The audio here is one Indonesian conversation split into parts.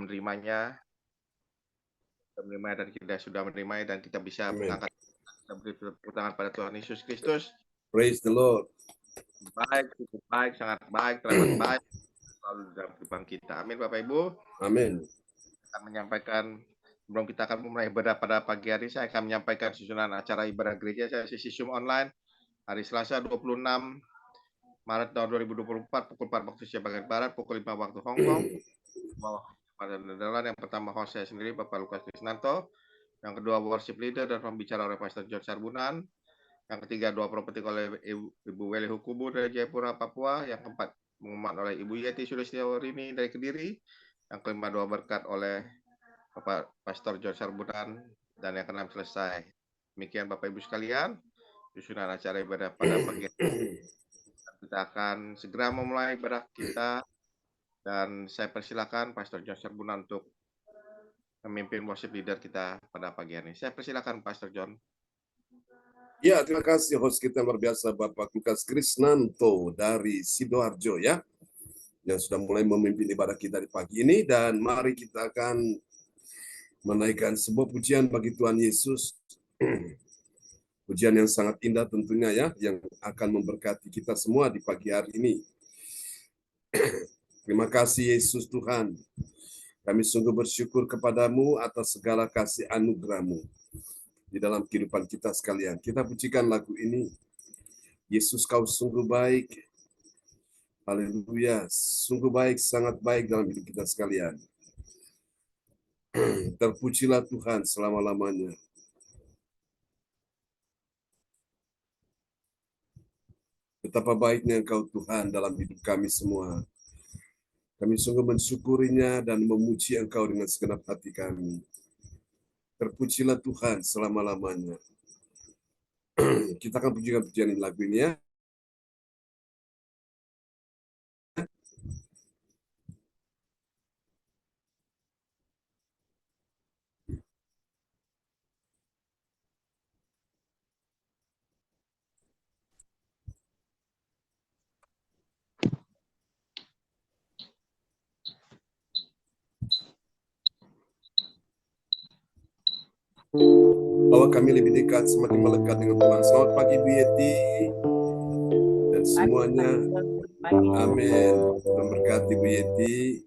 menerimanya, dan kita sudah menerimanya dan kita bisa Amen. mengangkat dan beri tepuk tangan pada Tuhan Yesus Kristus. Praise the Lord. Baik, cukup baik, sangat baik, teramat baik selalu dalam kehidupan kita. Amin, Bapak Ibu. Amin. Akan menyampaikan sebelum kita akan mulai ibadah pada pagi hari, saya akan menyampaikan susunan acara ibadah gereja saya sesi Zoom online hari Selasa 26 Maret tahun 2024 pukul 4 waktu Indonesia bagian Barat, pukul 5 waktu Hong Kong. Pada Nederland, yang pertama host saya sendiri Bapak Lukas Krisnanto, yang kedua worship leader dan pembicara oleh Pastor John Sarbunan, yang ketiga doa prophetik oleh Ibu Weli Hukubu dari Jayapura, Papua, yang keempat pengumuman oleh Ibu Yeti Sulistiawarini dari Kediri, yang kelima doa berkat oleh Bapak Pastor John Sarbunan, dan yang keenam selesai. Demikian Bapak Ibu sekalian, susunan acara ibadah pada pagi hari. Kita akan segera memulai ibadah kita. Dan saya persilakan Pastor John Sarbunan untuk memimpin worship leader kita pada pagi hari ini. Saya persilakan Pastor John. Ya, terima kasih host kita luar biasa Bapak Lukas Krisnanto dari Sidoarjo ya, yang sudah mulai memimpin ibadah kita di pagi ini. Dan mari kita akan menaikkan sebuah pujian bagi Tuhan Yesus. Pujian yang sangat indah tentunya ya, yang akan memberkati kita semua di pagi hari ini. Terima kasih Yesus Tuhan. Kami sungguh bersyukur kepadamu atas segala kasih anugerah-Mu di dalam kehidupan kita sekalian. Kita pujikan lagu ini. Yesus, Kau sungguh baik. Haleluya. Sungguh baik, sangat baik dalam hidup kita sekalian. Terpujilah Tuhan selama-lamanya. Betapa baiknya Engkau Tuhan dalam hidup kami semua. Kami sungguh mensyukurinya dan memuji Engkau dengan segenap hati kami. Terpujilah Tuhan selama-lamanya. Kita akan pujikan pujian ini lagu ini ya. Bahwa kami lebih dekat, semakin melekat dengan Tuhan. Selamat pagi Bu Yeti dan semuanya. Amin. Memberkati Bu Yeti.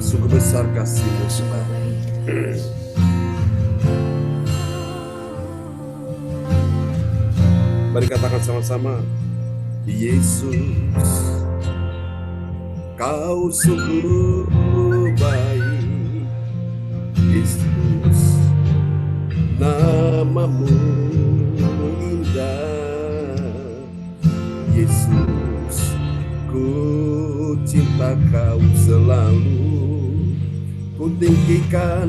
Sungguh besar kasih-Mu Tuhan. Mari katakan sama-sama. Yesus, Kau sungguh baik. Yesus, nama-Mu indah. Yesus, ku cinta Kau selalu. Ku tinggikan,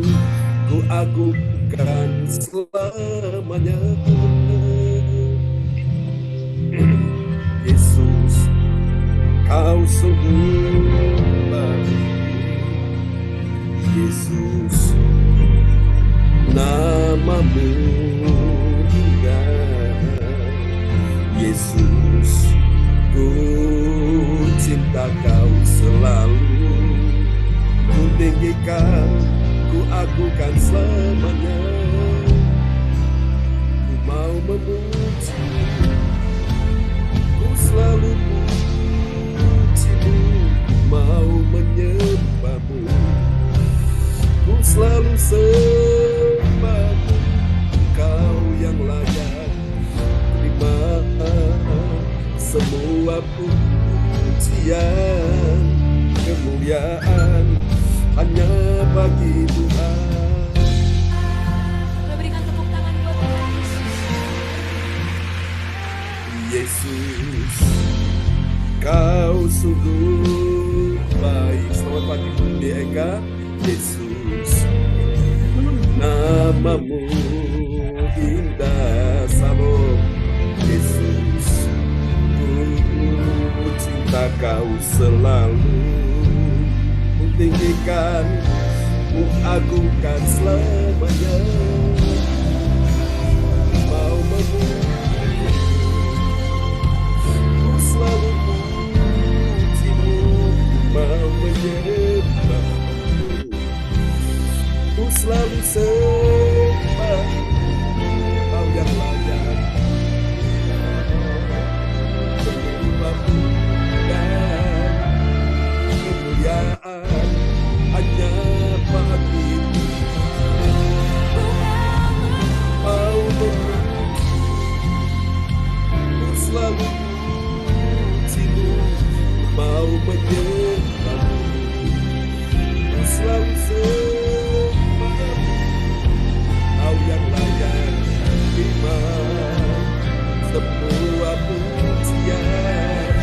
ku agungkan selamanya. Yesus, Kau sungguh baik. Yesus, nama-Mu indah. Yesus, ku cinta Kau selalu. Ku tinggikan, ku agungkan selamanya. Ku mau memuji, ku selalu puji-Mu, mau menyembah-Mu. Ku selalu sembah-Mu, Engkau yang layak terima semua pujian, kemuliaan hanya bagi Tuhan. Kita berikan tepuk tangan buat Tuhan Yesus, Kau sungguh baik. Selamat pagi Bunda Eka. Yesus, nama-Mu indah. Salam. Yesus, ku cinta Kau selalu. Ku tinggikan, ku agungkan selamanya. Mau memuji, ku selalu puji. selalu sembah Kau yang layak menyembah dan kemuliaan hanya bagimu. Mau memuji, selalu memujimu, mau menyembahmu, selalu sembah Kau yang layak terima semua pujian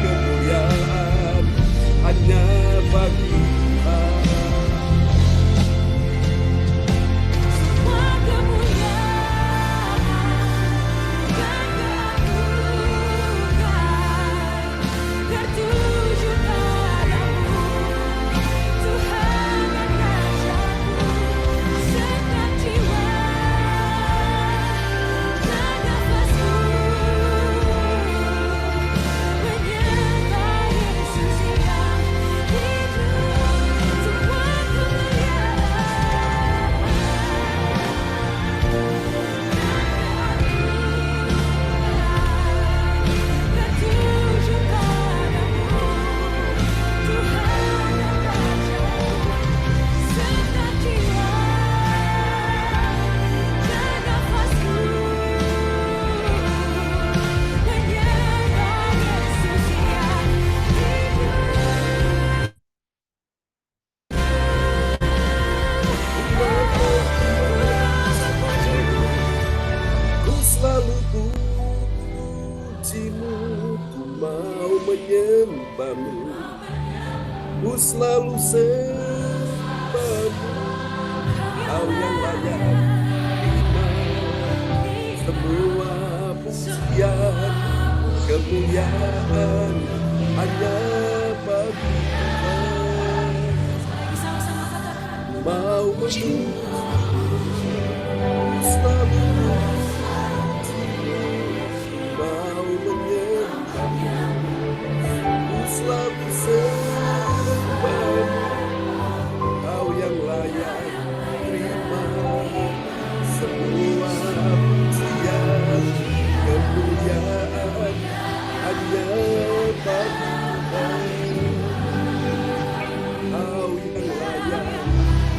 kemuliaan hanya bagi Tuhan. Semua kemuliaan dan keagungan tertuju padamu, Tuhan dan Rajaku. Segenap jiwa dan nafasku menyembah Yesus yang hidup. Semua kemuliaan tertuju padamu, Tuhan dan Rajaku. Segenap jiwa dan nafasku menyembah Yesus yang hidup. Ku selalu pujimu, ku mau menyembahmu, ku selalu sembahmu, Kau yang layak terima semua pujian kemuliaan hanya bagi Tuhan. Sama-sama katakan. Mau memuji, selalu mau menyembahmu, selalu sembahmu, Kau yang layak terima semua pujian kemuliaan hanya bagi Tuhan. Kau yang layak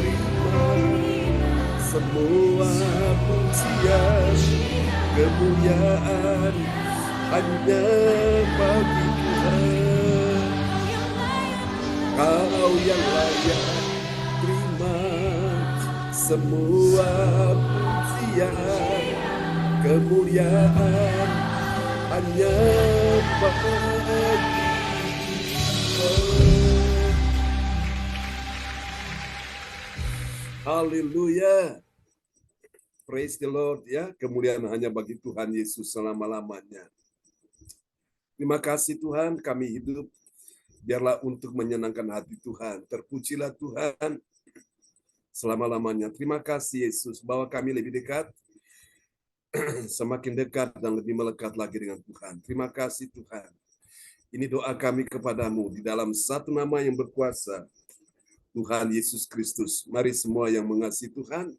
terima semua pujian kemuliaan hanya bagi Tuhan. Kau yang layak terima semua pujian kemuliaan hanya bagi Tuhan. Haleluya. Praise the Lord ya. Kemuliaan hanya bagi Tuhan Yesus selama-lamanya. Terima kasih Tuhan, kami hidup biarlah untuk menyenangkan hati Tuhan. Terpujilah Tuhan selama-lamanya. Terima kasih Yesus bahwa kami lebih dekat, semakin dekat dan lebih melekat lagi dengan Tuhan. Terima kasih Tuhan. Ini doa kami kepadamu di dalam satu nama yang berkuasa, Tuhan Yesus Kristus. Mari semua yang mengasihi Tuhan,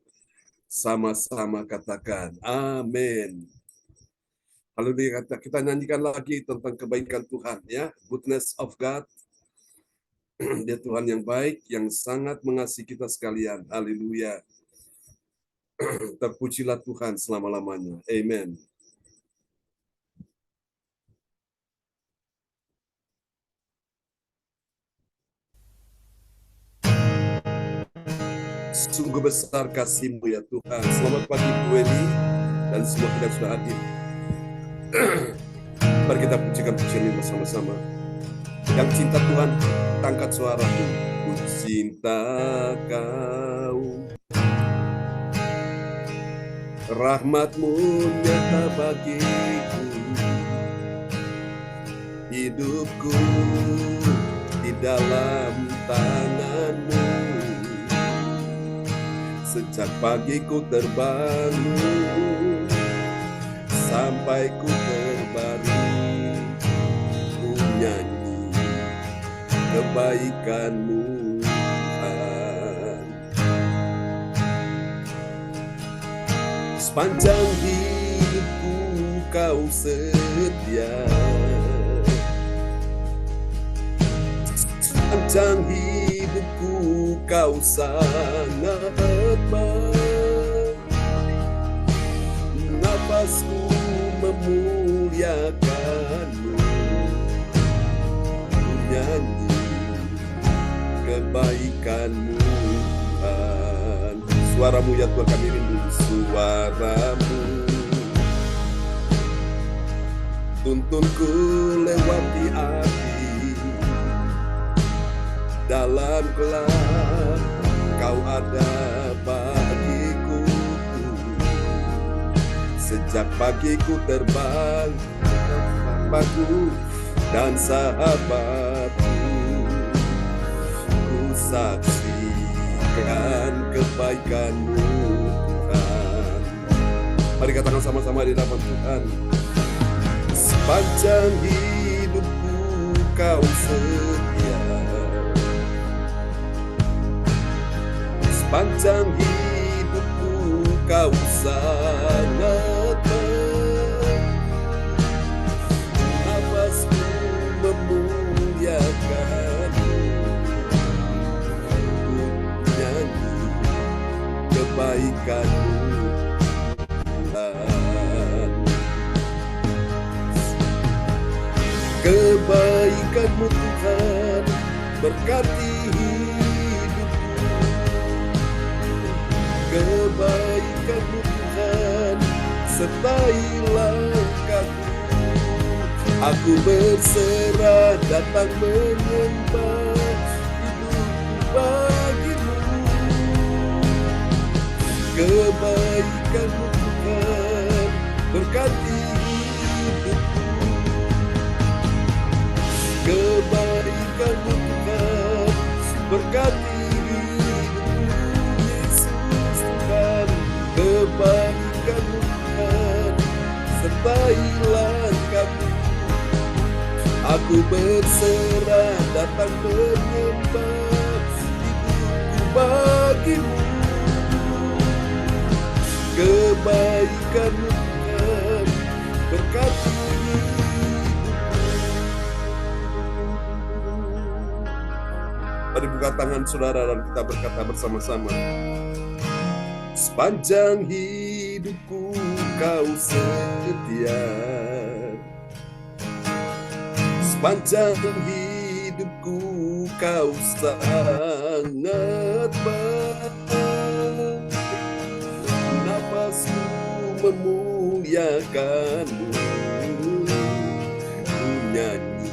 sama-sama katakan, amin. Haleluya, kita nyanyikan lagi tentang kebaikan Tuhan ya, goodness of God. Dia Tuhan yang baik, yang sangat mengasihi kita sekalian. Haleluya. Terpujilah Tuhan selama-lamanya. Amen. Sungguh besar kasih-Mu ya Tuhan. Selamat pagi Bu Eni dan semua kita sudah hadir. Mari kita pujikan pujian ini bersama-sama. Yang cinta Tuhan, angkat suaramu. Ku cinta Kau, rahmat-Mu nyata bagiku, hidupku di dalam tangan-Mu. Sejak pagi ku terbangun sampai ku terbaring, ku nyanyi kebaikan-Mu Tuhan. Sepanjang hidupku kau setia, sepanjang hidupku kau sangat baik. Nafasku memuliakanmu, ku nyanyi kebaikanmu Tuhan. Suaramu ya Tuhan, kami rindu suaramu. Tuntunku lewati api, dalam gelap kau ada bagiku. Sejak pagiku terbang Bapakku dan sahabatku, ku saksikan kebaikanmu Tuhan. Mari katakan sama-sama di hadapan Tuhan. Sepanjang hidupku kau setia, sepanjang hidupku kau sangat baik. Nafasku memuliakanmu, ku nyanyi kebaikanmu Tuhan. Kebaikanmu Tuhan berkati hidupku, kebaikanmu Tuhan sertai langkahku. Aku berserah datang menyembah hidupku bagimu. Kebaikanmu Tuhan berkati hidupku, kebaikanmu Tuhan berkati hidupku. Yesus Tuhan, kebaikanmu Tuhan sertai langkahku. Aku berserah datang menyembah hidupku bagimu. Kebaikanmu Tuhan berkati hidupku. Mari buka tangan saudara dan kita berkata bersama-sama. Sepanjang hidupku kau setia, sepanjang hidupku kau sangat baik. Nafasku memuliakanmu, ku nyanyi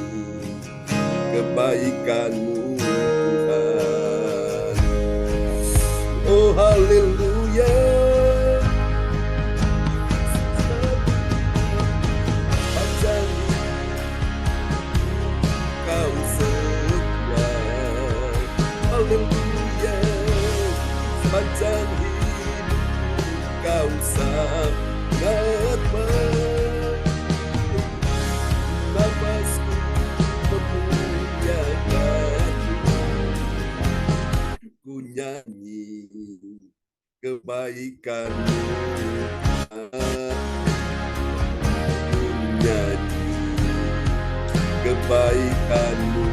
kebaikanmu Tuhan. Oh haleluya, sepanjang kau setia, haleluya, sepanjang hidup kau sangat baik. Nafasku memuliakanmu, ku nyanyi kebaikanmu, ku nyanyi kebaikanmu.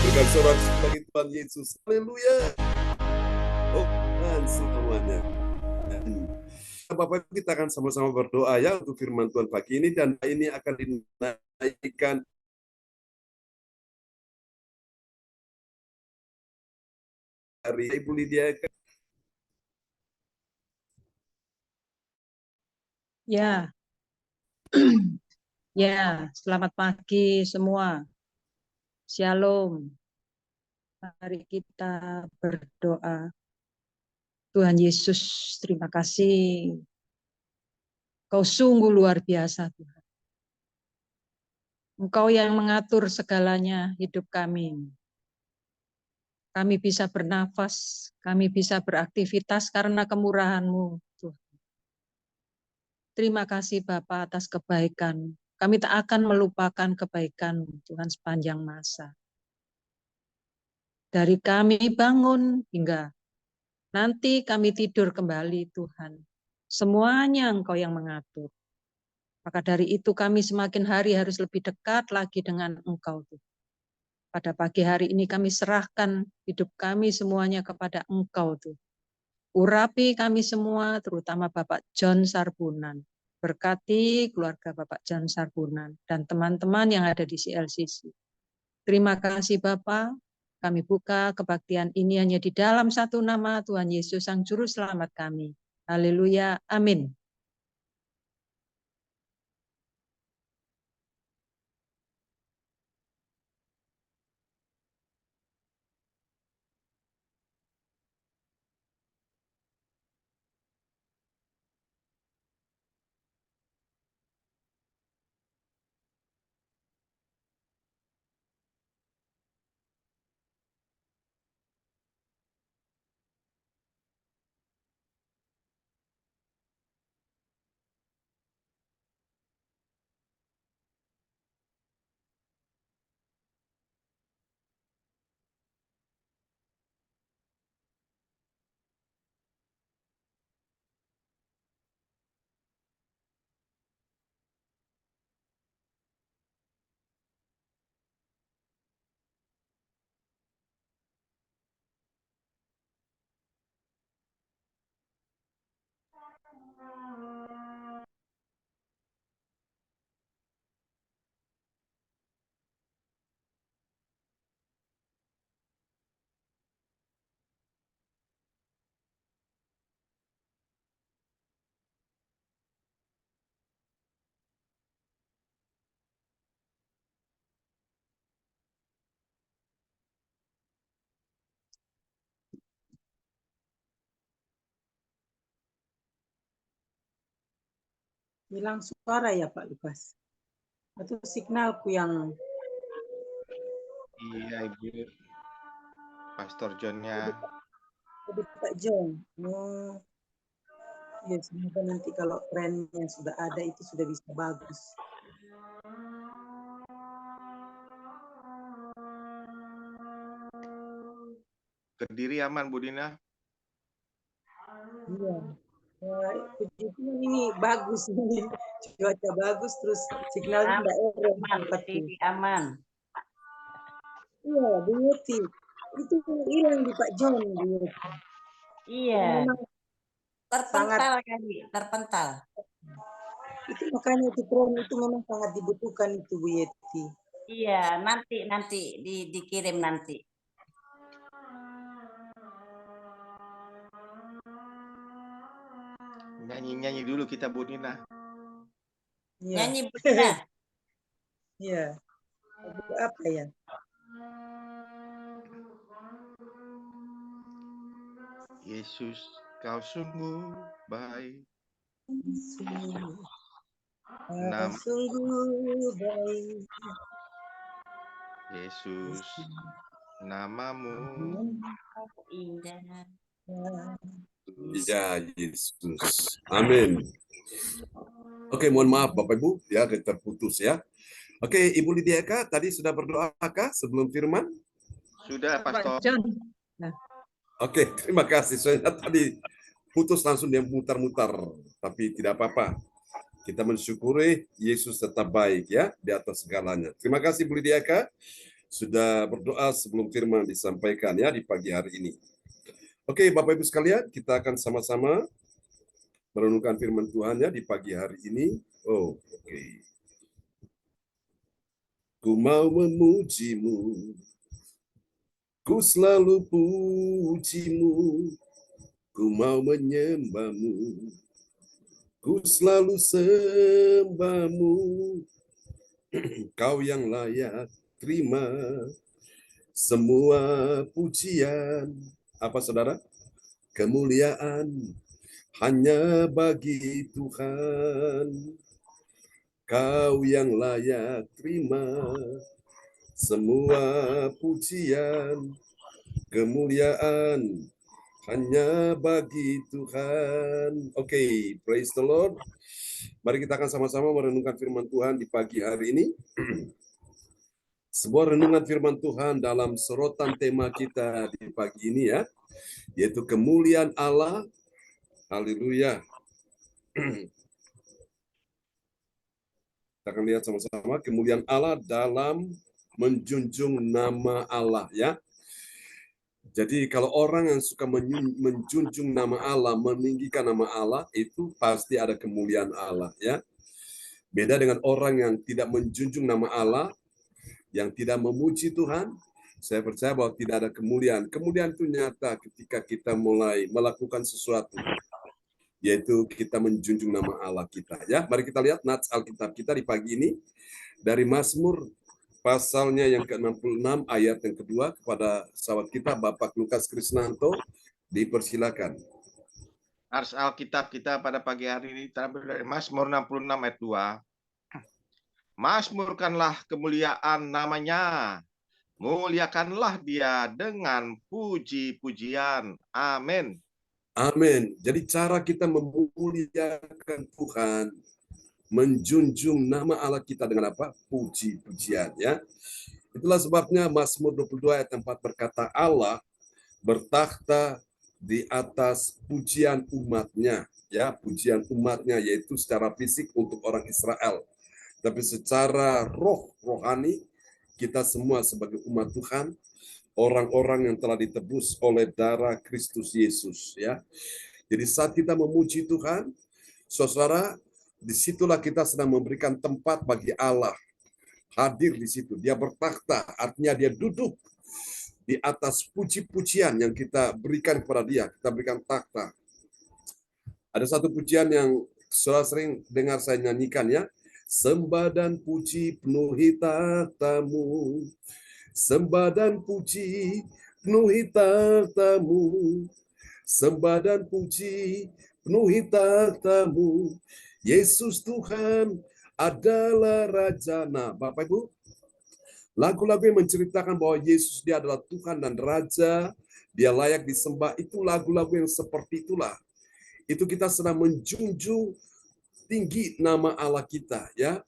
Berikan sorak bagi Tuhan Yesus. Haleluya. Oh Tuhan semuanya. Bapak, kita akan sama-sama berdoa ya untuk firman Tuhan pagi ini, dan ini akan dinaikkan dari Ibu Lydia. Ya, ya, selamat pagi semua. Shalom. Mari kita berdoa. Tuhan Yesus, terima kasih. Kau sungguh luar biasa, Tuhan. Engkau yang mengatur segalanya hidup kami. Kami bisa bernafas, kami bisa beraktivitas karena kemurahan-Mu, Tuhan. Terima kasih Bapa atas kebaikan. Kami tak akan melupakan kebaikan Tuhan sepanjang masa. Dari kami bangun hingga nanti kami tidur kembali, Tuhan. Semuanya Engkau yang mengatur. Maka dari itu kami semakin hari harus lebih dekat lagi dengan Engkau, Tuhan. Pada pagi hari ini kami serahkan hidup kami semuanya kepada Engkau, Tuhan. Urapi kami semua, terutama Bapak John Sarbunan. Berkati keluarga Bapak John Sarbunan dan teman-teman yang ada di CLCC. Terima kasih Bapak. Kami buka kebaktian ini hanya di dalam satu nama Tuhan Yesus Sang Juru Selamat kami. Haleluya. Amin. Hilang suara ya Pak Lukas? Atau signalku yang Iya, Ibu. Pastor John-nya. tadi Pak John? Oh, ya semoga nanti kalau trennya sudah ada itu sudah bisa bagus. Kediri aman, Bu Dina? Iya. Puji Tuhan ini bagus ini. Cuaca bagus terus signalnya tidak error. Aman, Kediri aman. Iya, Bu Yeti. Itu hilang di Pak John, Bu Yeti. Iya, Memang terpental kali, terpental. itu makanya itu tren itu memang sangat dibutuhkan itu Bu Yeti. Iya, nanti dikirim nanti. Nyanyi-nyanyi dulu kita, Bu Dina. Iya. Nyanyi benar. Iya. Lagu apa ya? Yesus, kau sungguh baik. Nam Sungguh baik. Yesus, namamu Indah. Ya Yesus. Amin. Oke, mohon maaf Bapak Ibu ya terputus ya. Oke, Ibu Lydia Eka tadi sudah berdoakah sebelum firman? sudah, Pastor. Pak John. Oke, terima kasih. Soalnya tadi putus langsung dia mutar-mutar, tapi tidak apa-apa. Kita mensyukuri Yesus tetap baik ya di atas segalanya. Terima kasih Bu Lydia Eka sudah berdoa sebelum firman disampaikan ya di pagi hari ini. Oke, Bapak Ibu sekalian, kita akan sama-sama merenungkan firman Tuhan ya di pagi hari ini. Oh, oke. Ku mau memujimu, ku selalu pujimu, ku mau menyembahmu, ku selalu sembahmu, kau yang layak terima semua pujian. Apa saudara? Kemuliaan hanya bagi Tuhan. Kau yang layak terima semua pujian. Kemuliaan hanya bagi Tuhan. Oke, praise the Lord. Mari kita akan sama-sama merenungkan firman Tuhan di pagi hari ini. Sebuah renungan firman Tuhan dalam sorotan tema kita di pagi ini ya, yaitu kemuliaan Allah. Haleluya. Kita akan lihat sama-sama kemuliaan Allah dalam menjunjung nama Allah ya. Jadi kalau orang yang suka menjunjung nama Allah, meninggikan nama Allah, itu pasti ada kemuliaan Allah ya. Beda dengan orang yang tidak menjunjung nama Allah, yang tidak memuji Tuhan, saya percaya bahwa tidak ada kemuliaan. Kemuliaan itu nyata ketika kita mulai melakukan sesuatu, yaitu kita menjunjung nama Allah kita ya. Mari kita lihat nats Alkitab kita di pagi ini dari Mazmur pasalnya yang ke-66 ayat yang kedua, kepada sahabat kita Bapak Lukas Krisnanto, dipersilakan. Ars Alkitab kita pada pagi hari ini terambil dari Mazmur 66 ayat 2. Mazmurkanlah kemuliaan namanya, muliakanlah dia dengan puji-pujian. Amin. Amin. Jadi cara kita memuliakan Tuhan, menjunjung nama Allah kita dengan apa? Puji-pujian ya. Itulah sebabnya Mazmur 22 ayat 4 berkata, Allah bertakhta di atas pujian umatnya ya, pujian umatnya yaitu secara fisik untuk orang Israel, tapi secara rohani kita semua sebagai umat Tuhan, orang-orang yang telah ditebus oleh darah Kristus Yesus ya. Jadi saat kita memuji Tuhan, saudara, disitulah kita sedang memberikan tempat bagi Allah hadir di situ. Dia bertakhta, artinya dia duduk di atas puji-pujian yang kita berikan kepada dia. Kita berikan takhta. Ada satu pujian yang saudara sering dengar saya nyanyikan ya. Sembah dan puji penuhi takhtamu. Sembah dan puji penuhi takhtamu. Sembah dan puji penuhi takhtamu. Yesus Tuhan adalah Raja. Nah, Bapak Ibu, lagu-lagu yang menceritakan bahwa Yesus dia adalah Tuhan dan Raja, dia layak disembah, itu lagu-lagu yang seperti itulah. Itu kita sedang menjunjung tinggi nama Allah kita ya.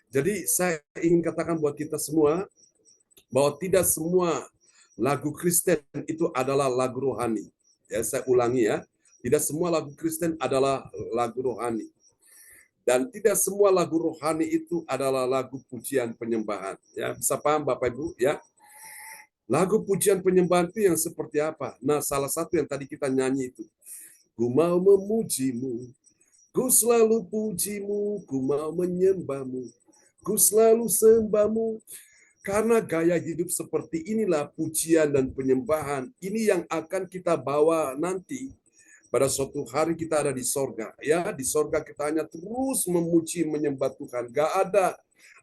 Jadi saya ingin katakan buat kita semua bahwa tidak semua lagu Kristen itu adalah lagu rohani. Ya, saya ulangi ya. Tidak semua lagu Kristen adalah lagu rohani. Dan tidak semua lagu rohani itu adalah lagu pujian penyembahan. Ya, bisa paham Bapak Ibu ya? Lagu pujian penyembahan itu yang seperti apa? Nah, salah satu yang tadi kita nyanyi itu. Ku mau memujimu, ku selalu pujimu, ku mau menyembahmu, ku selalu sembahmu. Karena gaya hidup seperti inilah pujian dan penyembahan. Ini yang akan kita bawa nanti. Pada suatu hari kita ada di sorga. Ya, di sorga kita hanya terus memuji, menyembah Tuhan. Gak ada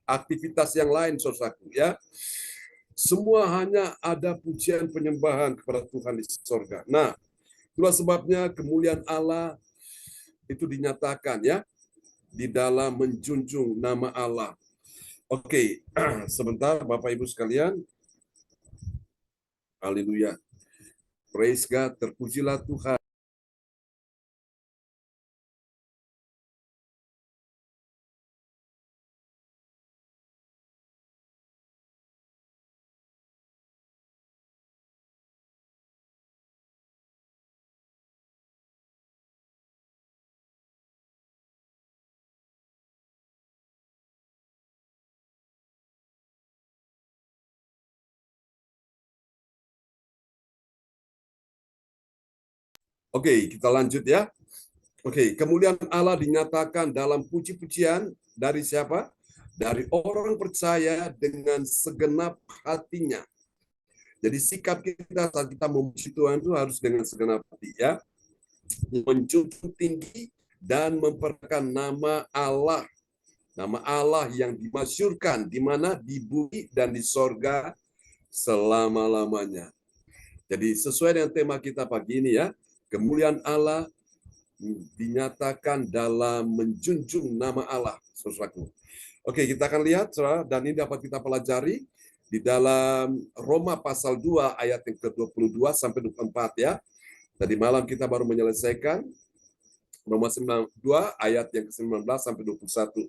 aktivitas yang lain, saudaraku. Ya, semua hanya ada pujian penyembahan kepada Tuhan di sorga. Nah, itulah sebabnya kemuliaan Allah itu dinyatakan ya di dalam menjunjung nama Allah. Oke, sebentar Bapak Ibu sekalian. Haleluya. Praise God, terpujilah Tuhan. Oke, kita lanjut ya. Oke, kemuliaan Allah dinyatakan dalam puji-pujian dari siapa? Dari orang percaya dengan segenap hatinya. Jadi sikap kita saat kita memuji Tuhan itu harus dengan segenap hati ya. Menjunjung tinggi dan memperkenalkan nama Allah. Nama Allah yang dimasyurkan di mana di bumi dan di sorga selama-lamanya. Jadi sesuai dengan tema kita pagi ini ya, kemuliaan Allah dinyatakan dalam menjunjung nama Allah, saudaraku. Oke, kita akan lihat, saudara, dan ini dapat kita pelajari di dalam Roma pasal 2 ayat yang ke-22 sampai 24 ya. Tadi malam kita baru menyelesaikan Roma 2 ayat yang ke-19 sampai 21.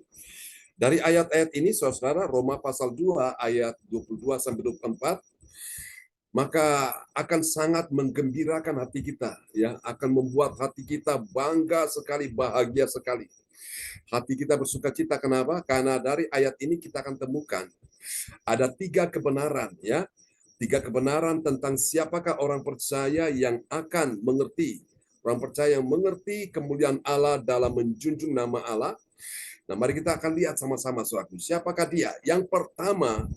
Dari ayat-ayat ini, saudara, Roma pasal 2 ayat 22 sampai 24, maka akan sangat menggembirakan hati kita, ya, akan membuat hati kita bangga sekali, bahagia sekali. Hati kita bersukacita. Kenapa? Karena dari ayat ini kita akan temukan ada 3 kebenaran, ya. 3 kebenaran tentang siapakah orang percaya yang akan mengerti. Orang percaya yang mengerti kemuliaan Allah dalam menjunjung nama Allah. Nah, mari kita akan lihat sama-sama, saudaraku. Siapakah dia? Yang pertama,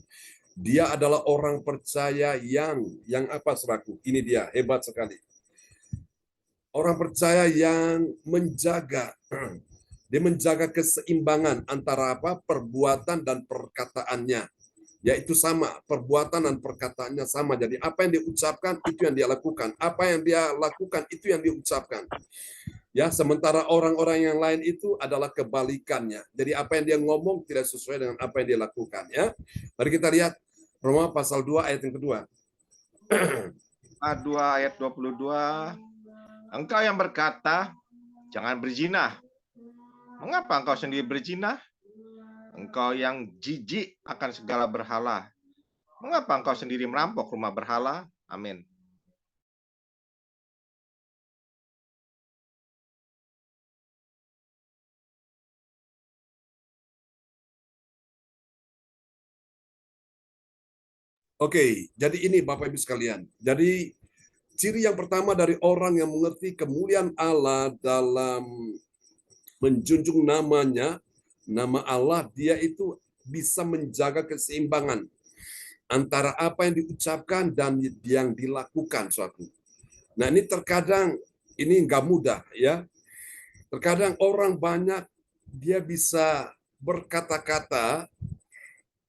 dia adalah orang percaya yang apa, saudaraku? Ini dia, hebat sekali. Orang percaya yang menjaga, dia menjaga keseimbangan antara apa? Perbuatan dan perkataannya. Yaitu sama, perbuatan dan perkataannya sama. Jadi apa yang dia ucapkan, itu yang dia lakukan. Apa yang dia lakukan, itu yang dia ucapkan. Ya, sementara orang-orang yang lain itu adalah kebalikannya. Jadi apa yang dia ngomong tidak sesuai dengan apa yang dia lakukan, ya. Mari kita lihat Roma pasal 2 ayat yang kedua. 2 ayat 22. Engkau yang berkata, jangan berzina. Mengapa engkau sendiri berzina? Engkau yang jijik akan segala berhala. Mengapa engkau sendiri merampok rumah berhala? Amin. Oke, jadi ini Bapak Ibu sekalian. Jadi ciri yang pertama dari orang yang mengerti kemuliaan Allah dalam menjunjung namanya, nama Allah, dia itu bisa menjaga keseimbangan antara apa yang diucapkan dan yang dilakukan suatu. Nah, ini terkadang ini nggak mudah, ya. Terkadang orang banyak dia bisa berkata-kata,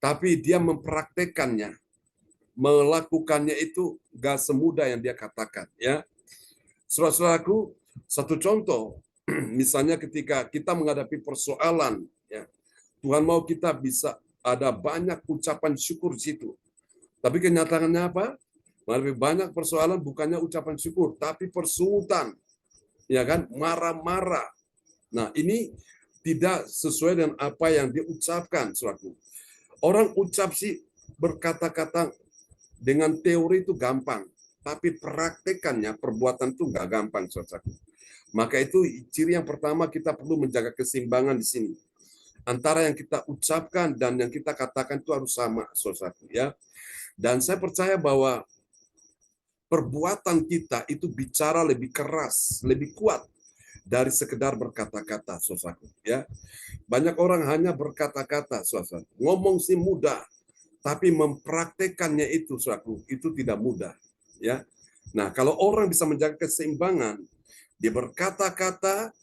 tapi dia mempraktekannya, melakukannya itu nggak semudah yang dia katakan, ya. Saudara-saudaraku, satu contoh, misalnya ketika kita menghadapi persoalan, ya, Tuhan mau kita bisa ada banyak ucapan syukur di situ. Tapi kenyataannya apa? Lebih banyak persoalan bukannya ucapan syukur, tapi persungutan, ya kan? Marah-marah. Nah, ini tidak sesuai dengan apa yang dia ucapkan, saudaraku. Orang ucap sih berkata-kata dengan teori itu gampang, tapi praktekannya, perbuatan itu nggak gampang, saudaraku. Maka itu ciri yang pertama, kita perlu menjaga keseimbangan di sini. Antara yang kita ucapkan dan yang kita katakan itu harus sama, saudaraku, ya. Dan saya percaya bahwa perbuatan kita itu bicara lebih keras, lebih kuat dari sekedar berkata-kata, saudaraku, ya. Banyak orang hanya berkata-kata, saudaraku. Ngomong sih mudah, tapi mempraktekannya itu, saudaraku, itu tidak mudah, ya. Nah, kalau orang bisa menjaga keseimbangan, dia berkata-kata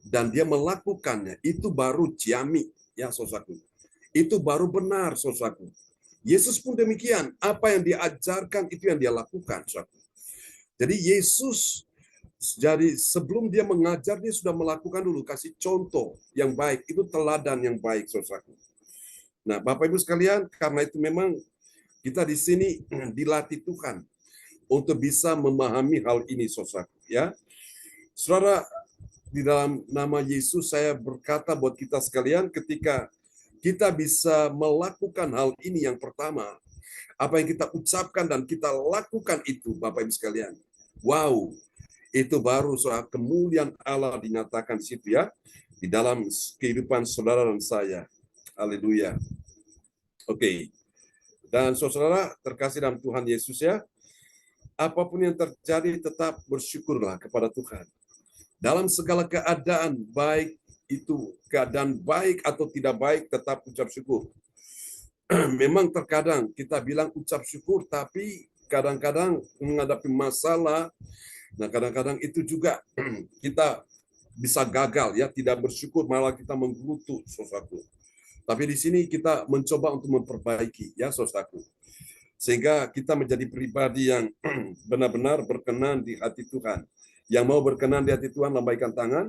dan dia melakukannya, itu baru jami, ya, saudaraku. Itu baru benar, saudaraku. Yesus pun demikian, apa yang diajarkan itu yang dia lakukan, saudaraku. Jadi Yesus, jadi sebelum dia mengajar, dia sudah melakukan dulu, kasih contoh yang baik, itu teladan yang baik, saudaraku. Nah, Bapak Ibu sekalian, karena itu memang kita di sini dilatih Tuhan untuk bisa memahami hal ini, saudaraku, ya. Saudara, di dalam nama Yesus saya berkata buat kita sekalian, ketika kita bisa melakukan hal ini yang pertama, apa yang kita ucapkan dan kita lakukan itu, Bapak Ibu sekalian, wow, itu baru soal kemuliaan Allah dinyatakan di situ, ya, di dalam kehidupan saudara dan saya. Haleluya. Oke. Dan saudara terkasih dalam Tuhan Yesus, ya, apapun yang terjadi tetap bersyukurlah kepada Tuhan. Dalam segala keadaan, baik itu keadaan baik atau tidak baik, tetap ucap syukur. Memang terkadang kita bilang ucap syukur, tapi kadang-kadang menghadapi masalah, nah kadang-kadang itu juga kita bisa gagal, ya, tidak bersyukur, malah kita menggerutu, saudaraku. Tapi di sini kita mencoba untuk memperbaiki, ya, saudaraku. Sehingga kita menjadi pribadi yang benar-benar berkenan di hati Tuhan. Yang mau berkenan di hati Tuhan, lambaikan tangan.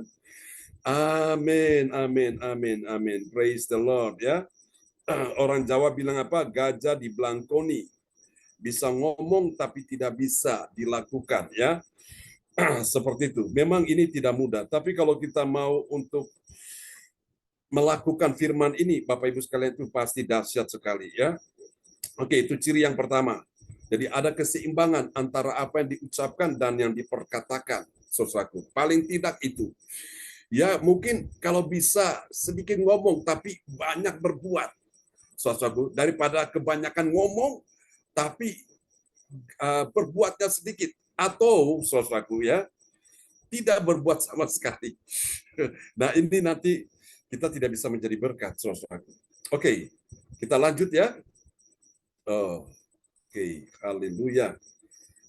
Amin, amin, amin, amin. Praise the Lord, ya. Orang Jawa bilang apa? Gajah dibelangkoni. Bisa ngomong tapi tidak bisa dilakukan, ya. Seperti itu. Memang ini tidak mudah. Tapi kalau kita mau untuk melakukan firman ini, Bapak Ibu sekalian, itu pasti dahsyat sekali ya. Oke, itu ciri yang pertama. Jadi ada keseimbangan antara apa yang diucapkan dan yang diperkatakan, saudaraku. Paling tidak itu. Ya, mungkin kalau bisa sedikit ngomong tapi banyak berbuat, saudaraku, daripada kebanyakan ngomong tapi berbuatnya sedikit, atau saudaraku ya, tidak berbuat sama sekali. Nah, ini nanti kita tidak bisa menjadi berkat, saudaraku. Oke, kita lanjut ya. Oke, haleluya.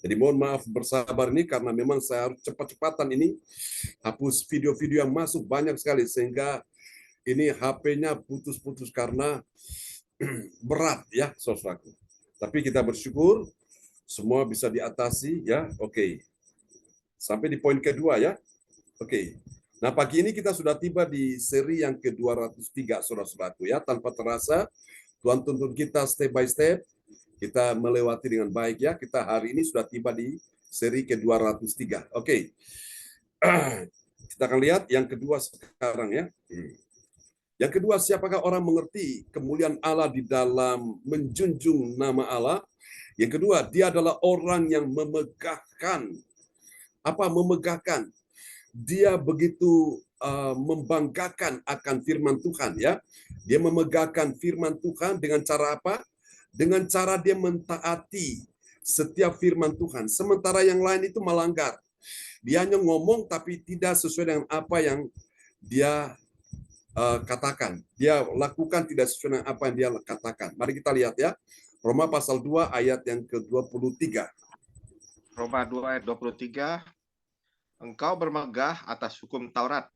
Jadi mohon maaf bersabar ini karena memang saya harus cepat-cepatan ini hapus video-video yang masuk banyak sekali sehingga ini HP-nya putus-putus karena berat ya, saudaraku. Tapi kita bersyukur semua bisa diatasi ya. Oke. Sampai di poin kedua ya. Oke. Nah, pagi ini kita sudah tiba di seri yang ke-203, saudara-saudaraku ya. Tanpa terasa Tuhan tuntun kita step by step. Kita melewati dengan baik ya. Kita hari ini sudah tiba di seri ke-203. Oke. Kita akan lihat yang kedua sekarang ya. Yang kedua, siapakah orang mengerti kemuliaan Allah di dalam menjunjung nama Allah? Yang kedua, dia adalah orang yang memegahkan. Apa memegahkan? Dia begitu membanggakan akan firman Tuhan ya. Dia memegahkan firman Tuhan dengan cara apa? Dengan cara dia mentaati setiap firman Tuhan. Sementara yang lain itu melanggar. Dia hanya ngomong tapi tidak sesuai dengan apa yang dia katakan. Dia lakukan tidak sesuai dengan apa yang dia katakan. Mari kita lihat ya. Roma pasal 2 ayat yang ke-23. Roma 2 ayat 23. Engkau bermegah atas hukum Taurat.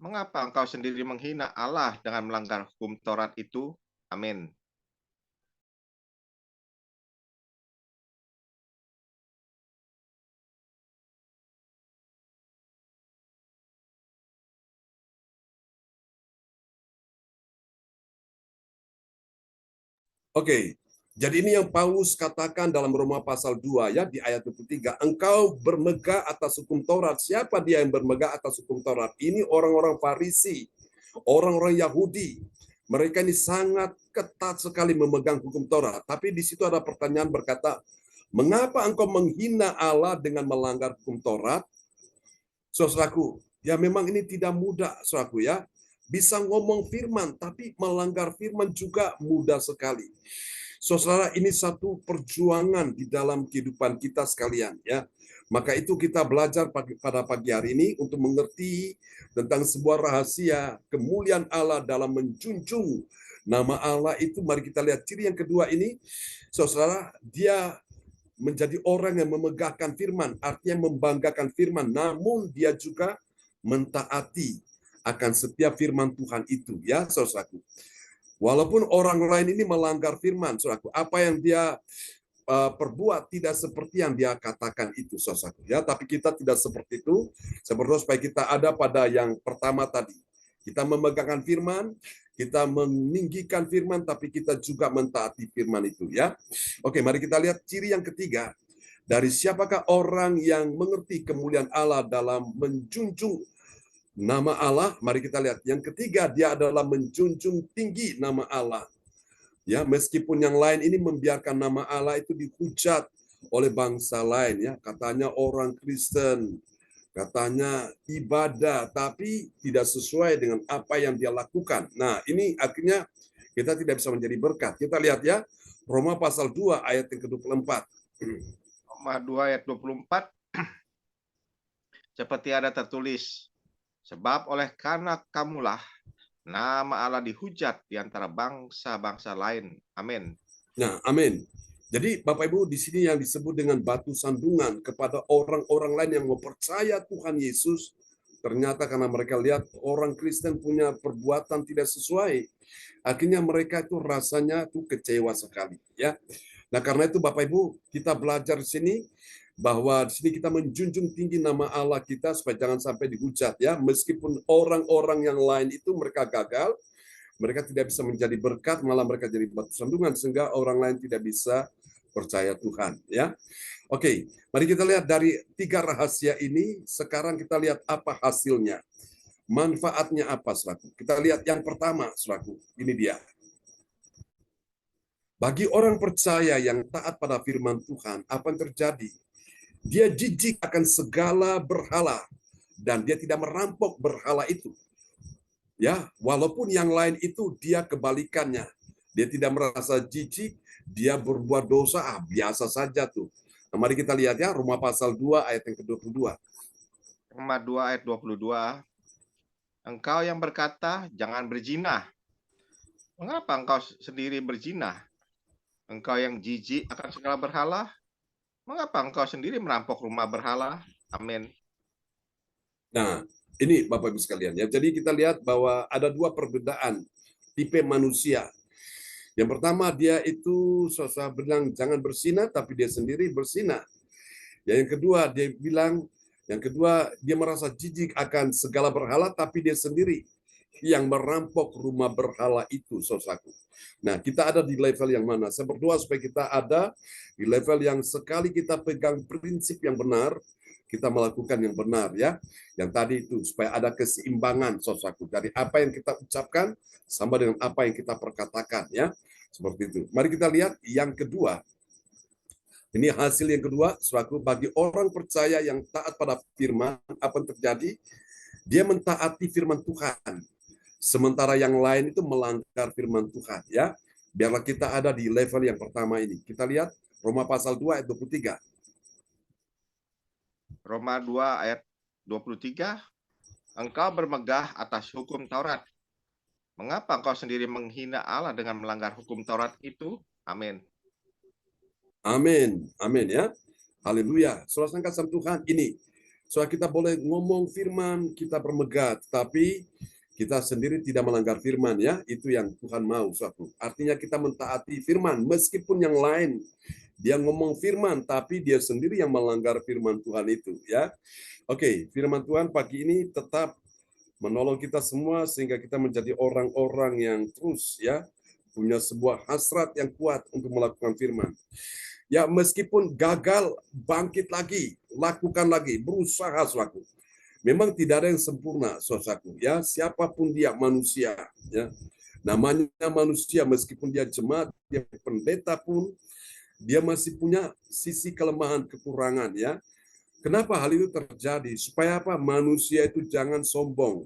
Mengapa engkau sendiri menghina Allah dengan melanggar hukum Taurat itu? Amin. Oke, jadi ini yang Paulus katakan dalam Roma pasal 2 ya di ayat 23. Engkau bermegah atas hukum Taurat. Siapa dia yang bermegah atas hukum Taurat? Ini orang-orang Farisi, orang-orang Yahudi. Mereka ini sangat ketat sekali memegang hukum Taurat. Tapi di situ ada pertanyaan berkata, mengapa engkau menghina Allah dengan melanggar hukum Taurat? Saudaraku, ya memang ini tidak mudah, saudaraku ya. Bisa ngomong firman, tapi melanggar firman juga mudah sekali. Saudara, ini satu perjuangan di dalam kehidupan kita sekalian ya. Maka itu kita belajar pada pagi hari ini untuk mengerti tentang sebuah rahasia kemuliaan Allah dalam menjunjung nama Allah itu. Mari kita lihat ciri yang kedua ini. Saudara, dia menjadi orang yang memegahkan firman, artinya membanggakan firman, namun dia juga mentaati akan setiap firman Tuhan itu ya, saudaraku. Walaupun orang lain ini melanggar firman, saudaraku, apa yang dia perbuat tidak seperti yang dia katakan itu, saudaraku ya. Tapi kita tidak seperti itu. Saya berdoa supaya kita ada pada yang pertama tadi. Kita memegangkan firman, kita meninggikan firman, tapi kita juga mentaati firman itu ya. Oke, mari kita lihat ciri yang ketiga. Dari siapakah orang yang mengerti kemuliaan Allah dalam menjunjung nama Allah? Mari kita lihat. Yang ketiga, dia adalah menjunjung tinggi nama Allah. Ya, meskipun yang lain ini membiarkan nama Allah itu dihujat oleh bangsa lain ya, katanya orang Kristen, katanya ibadah, tapi tidak sesuai dengan apa yang dia lakukan. Nah, ini akhirnya kita tidak bisa menjadi berkat. Kita lihat ya, Roma pasal 2 ayat yang ke-24. Roma 2 ayat 24. Seperti ada tertulis, sebab oleh karena kamulah nama Allah dihujat di antara bangsa-bangsa lain. Amin. Nah, amin. Jadi Bapak Ibu, di sini yang disebut dengan batu sandungan kepada orang-orang lain yang mempercaya Tuhan Yesus, ternyata karena mereka lihat orang Kristen punya perbuatan tidak sesuai, akhirnya mereka itu rasanya itu kecewa sekali, ya. Nah, karena itu Bapak Ibu, kita belajar di sini bahwa di sini kita menjunjung tinggi nama Allah kita supaya jangan sampai dihujat ya. Meskipun orang-orang yang lain itu mereka gagal, mereka tidak bisa menjadi berkat, malah mereka jadi batu sandungan sehingga orang lain tidak bisa percaya Tuhan ya. Oke, mari kita lihat dari 3 rahasia ini. Sekarang kita lihat apa hasilnya. Manfaatnya apa, saudaraku? Kita lihat yang pertama, saudaraku. Ini dia. Bagi orang percaya yang taat pada firman Tuhan, apa yang terjadi? Dia jijik akan segala berhala dan dia tidak merampok berhala itu. Ya, walaupun yang lain itu dia kebalikannya. Dia tidak merasa jijik, dia berbuat dosa, biasa saja tuh. Nah, mari kita lihat ya, Roma pasal 2 ayat yang ke-22. Roma 2 ayat 22. Engkau yang berkata, jangan berzina. Mengapa engkau sendiri berzina? Engkau yang jijik akan segala berhala, mengapa engkau sendiri merampok rumah berhala? Amin. Nah, ini Bapak Ibu sekalian ya. Jadi kita lihat bahwa ada dua perbedaan tipe manusia. Yang pertama dia itu saya bilang jangan berzina, tapi dia sendiri berzina. Yang kedua dia bilang, yang kedua dia merasa jijik akan segala berhala, tapi dia sendiri yang merampok rumah berhala itu, saudaraku. Nah, kita ada di level yang mana? Saya berdoa supaya kita ada di level yang sekali kita pegang prinsip yang benar, kita melakukan yang benar ya. Yang tadi itu supaya ada keseimbangan, saudaraku, dari apa yang kita ucapkan sama dengan apa yang kita perkatakan ya. Seperti itu. Mari kita lihat yang kedua. Ini hasil yang kedua, saudaraku, bagi orang percaya yang taat pada firman, apa yang terjadi? Dia mentaati firman Tuhan. Sementara yang lain itu melanggar firman Tuhan ya. Biarlah kita ada di level yang pertama ini. Kita lihat Roma pasal 2 ayat 23. Roma 2 ayat 23. Engkau bermegah atas hukum Taurat. Mengapa engkau sendiri menghina Allah dengan melanggar hukum Taurat itu? Amin. Amin. Amin ya. Haleluya. Saudara kasih Tuhan ini. Soal kita boleh ngomong firman, kita bermegah, tapi kita sendiri tidak melanggar firman ya, itu yang Tuhan mau, saudaraku. Artinya kita mentaati firman, meskipun yang lain dia ngomong firman, tapi dia sendiri yang melanggar firman Tuhan itu ya. Oke, firman Tuhan pagi ini tetap menolong kita semua sehingga kita menjadi orang-orang yang terus ya punya sebuah hasrat yang kuat untuk melakukan firman. Ya meskipun gagal, bangkit lagi, lakukan lagi, berusaha saudaraku. Memang tidak ada yang sempurna, saudaraku. Ya, siapapun dia manusia, ya. Namanya manusia, meskipun dia jemaat, dia pendeta pun, dia masih punya sisi kelemahan, kekurangan, ya. Kenapa hal itu terjadi? Supaya apa? Manusia itu jangan sombong.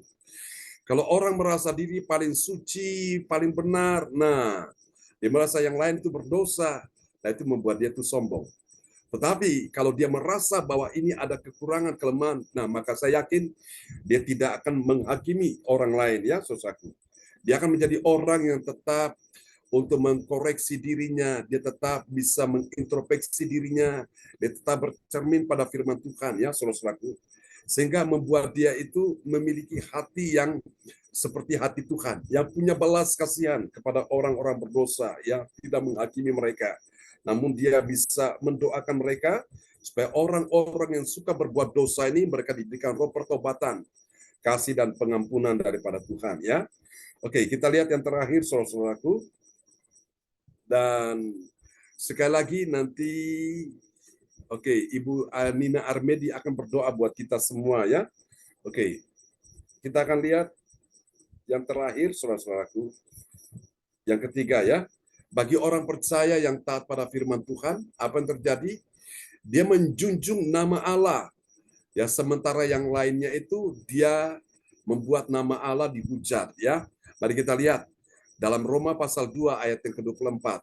Kalau orang merasa diri paling suci, paling benar, nah, dia merasa yang lain itu berdosa, nah itu membuat dia itu sombong. Tetapi kalau dia merasa bahwa ini ada kekurangan, kelemahan, nah maka saya yakin dia tidak akan menghakimi orang lain ya, saudaraku. Dia akan menjadi orang yang tetap untuk mengkoreksi dirinya, dia tetap bisa mengintrospeksi dirinya, dia tetap bercermin pada firman Tuhan ya, saudaraku. Sehingga membuat dia itu memiliki hati yang seperti hati Tuhan, yang punya belas kasihan kepada orang-orang berdosa, yang tidak menghakimi mereka. Namun dia bisa mendoakan mereka supaya orang-orang yang suka berbuat dosa ini mereka diberikan roh pertobatan, kasih dan pengampunan daripada Tuhan ya. Oke, kita lihat yang terakhir saudara-saudaraku. Dan sekali lagi nanti Ibu Nina Armedi akan berdoa buat kita semua ya. Oke. Kita akan lihat yang terakhir saudara-saudaraku. Yang ketiga ya. Bagi orang percaya yang taat pada firman Tuhan, apa yang terjadi? Dia menjunjung nama Allah. Ya, sementara yang lainnya itu dia membuat nama Allah dihujat ya. Mari kita lihat dalam Roma pasal 2 ayat yang ke-24.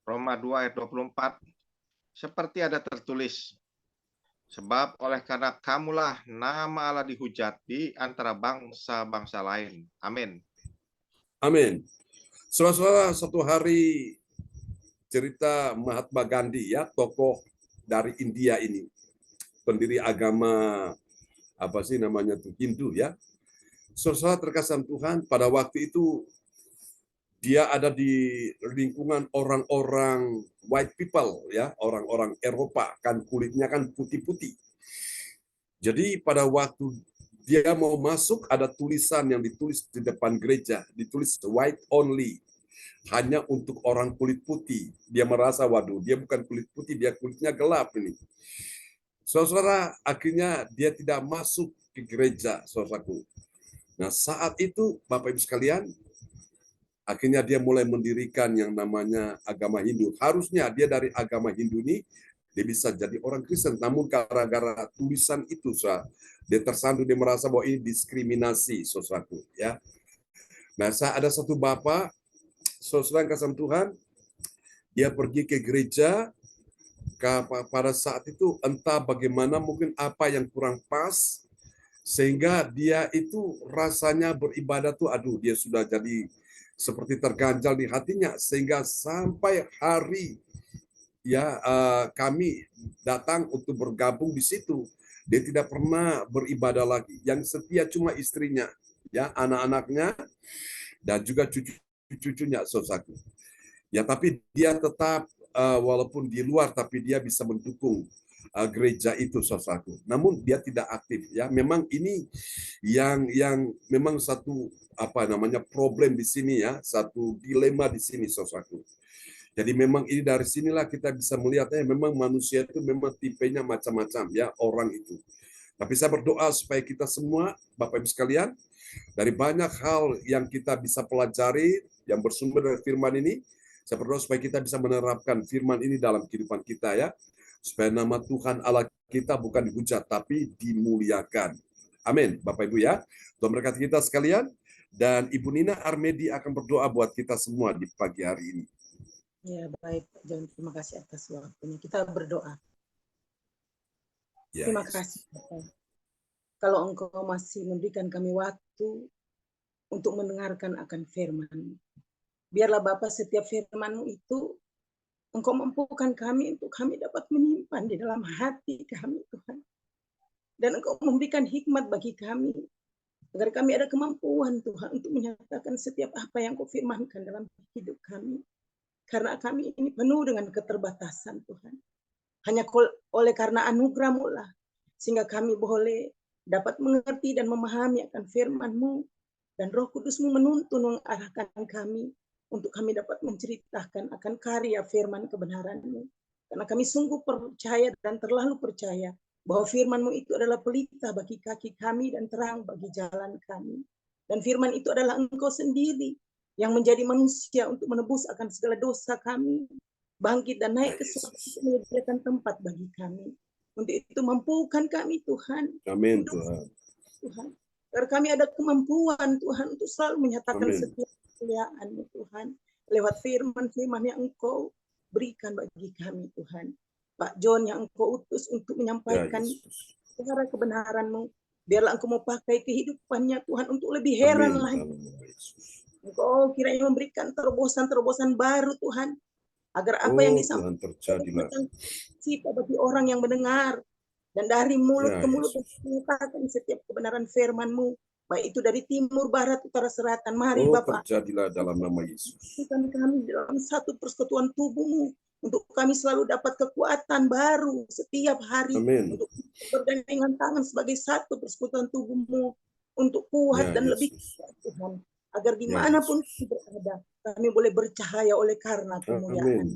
Roma 2 ayat 24. Seperti ada tertulis, sebab oleh karena kamulah nama Allah dihujat di antara bangsa-bangsa lain. Amin. Amin. Saudara-saudara, satu hari cerita Mahatma Gandhi ya, tokoh dari India ini, pendiri agama apa sih namanya tuh Hindu ya. Saudara terkesan Tuhan, pada waktu itu dia ada di lingkungan orang-orang white people ya, orang-orang Eropa, kan kulitnya kan putih-putih. Jadi pada waktu dia mau masuk ada tulisan yang ditulis di depan gereja, ditulis white only, hanya untuk orang kulit putih. Dia merasa waduh, dia bukan kulit putih, dia kulitnya gelap ini. Saudara, akhirnya dia tidak masuk ke gereja, saudaraku. Nah, saat itu Bapak Ibu sekalian, akhirnya dia mulai mendirikan yang namanya agama Hindu. Harusnya dia dari agama Hindu ini dia bisa jadi orang Kristen, namun gara-gara tulisan itu, dia tersandung, dia merasa bahwa ini diskriminasi, saudaraku, ya. Nah, ada satu bapak, saudara yang kasih Tuhan, dia pergi ke gereja, pada saat itu entah bagaimana, mungkin apa yang kurang pas, sehingga dia itu rasanya beribadah tuh, aduh, dia sudah jadi seperti terganjal di hatinya, sehingga sampai hari kami datang untuk bergabung di situ, dia tidak pernah beribadah lagi. Yang setia cuma istrinya, ya, anak-anaknya, dan juga cucu-cucunya, saudaraku. Ya, tapi dia tetap walaupun di luar, tapi dia bisa mendukung gereja itu, saudaraku. Namun dia tidak aktif, ya. Memang ini yang memang satu problem di sini, ya, satu dilema di sini, saudaraku. Jadi memang ini dari sinilah kita bisa melihatnya, memang manusia itu memang tipenya macam-macam, ya, orang itu. Tapi saya berdoa supaya kita semua, Bapak Ibu sekalian, dari banyak hal yang kita bisa pelajari yang bersumber dari firman ini, saya berdoa supaya kita bisa menerapkan firman ini dalam kehidupan kita, ya. Supaya nama Tuhan Allah kita bukan dihujat, tapi dimuliakan. Amin, Bapak Ibu, ya. Tuhan berkati kita sekalian, dan Ibu Nina Armedi akan berdoa buat kita semua di pagi hari ini. Ya, baik, Pak John. Terima kasih atas waktunya. Kita berdoa. Ya, Terima Yesus. kasih, Bapak. Kalau Engkau masih memberikan kami waktu untuk mendengarkan akan firman. Biarlah Bapak, setiap firman-Mu itu Engkau mampukan kami untuk kami dapat menyimpan di dalam hati kami, Tuhan. Dan Engkau memberikan hikmat bagi kami, agar kami ada kemampuan, Tuhan, untuk menyatakan setiap apa yang Kau firmankan dalam hidup kami. Karena kami ini penuh dengan keterbatasan, Tuhan. Hanya oleh karena anugerah-Mu lah, sehingga kami boleh dapat mengerti dan memahami akan firman-Mu, dan Roh Kudus-Mu menuntun mengarahkan kami, untuk kami dapat menceritakan akan karya firman kebenaran-Mu. Karena kami sungguh percaya dan terlalu percaya bahwa firman-Mu itu adalah pelita bagi kaki kami dan terang bagi jalan kami. Dan firman itu adalah Engkau sendiri yang menjadi manusia untuk menebus akan segala dosa kami, bangkit dan naik ke surga untuk menyediakan tempat bagi kami. Untuk itu mampukan kami, Tuhan. Amin, Tuhan. Tuhan, agar kami ada kemampuan, Tuhan, untuk selalu menyatakan Amin. setiap kemuliaan-Mu, Tuhan, lewat firman-firman yang Engkau berikan bagi kami, Tuhan. Pak John yang Engkau utus untuk Ya, menyampaikan Yesus. cara kebenaran-Mu, biarlah Engkau mau pakai kehidupannya, Tuhan, untuk lebih heran Amin. lagi. Dalam nama Yesus. Engkau kiranya memberikan terobosan-terobosan baru, Tuhan, agar apa yang Oh, disampaikan Tuhan, terjadilah. cita bagi orang yang mendengar, dan dari mulut Ya, ke mulut Yesus. menyatakan setiap kebenaran firman-Mu, baik itu dari timur, barat, utara, selatan. Mari Oh, Bapak, terjadilah dalam nama Yesus. bukan kami dalam satu persekutuan tubuh-Mu, untuk kami selalu dapat kekuatan baru setiap hari, Amin. untuk bergandengan tangan sebagai satu persekutuan tubuh-Mu, untuk kuat Ya, dan lebih Yesus. kuat, Tuhan, agar Ya, dimanapun Yesus. kami berada, kami boleh bercahaya oleh karena kemuliaan. Amin.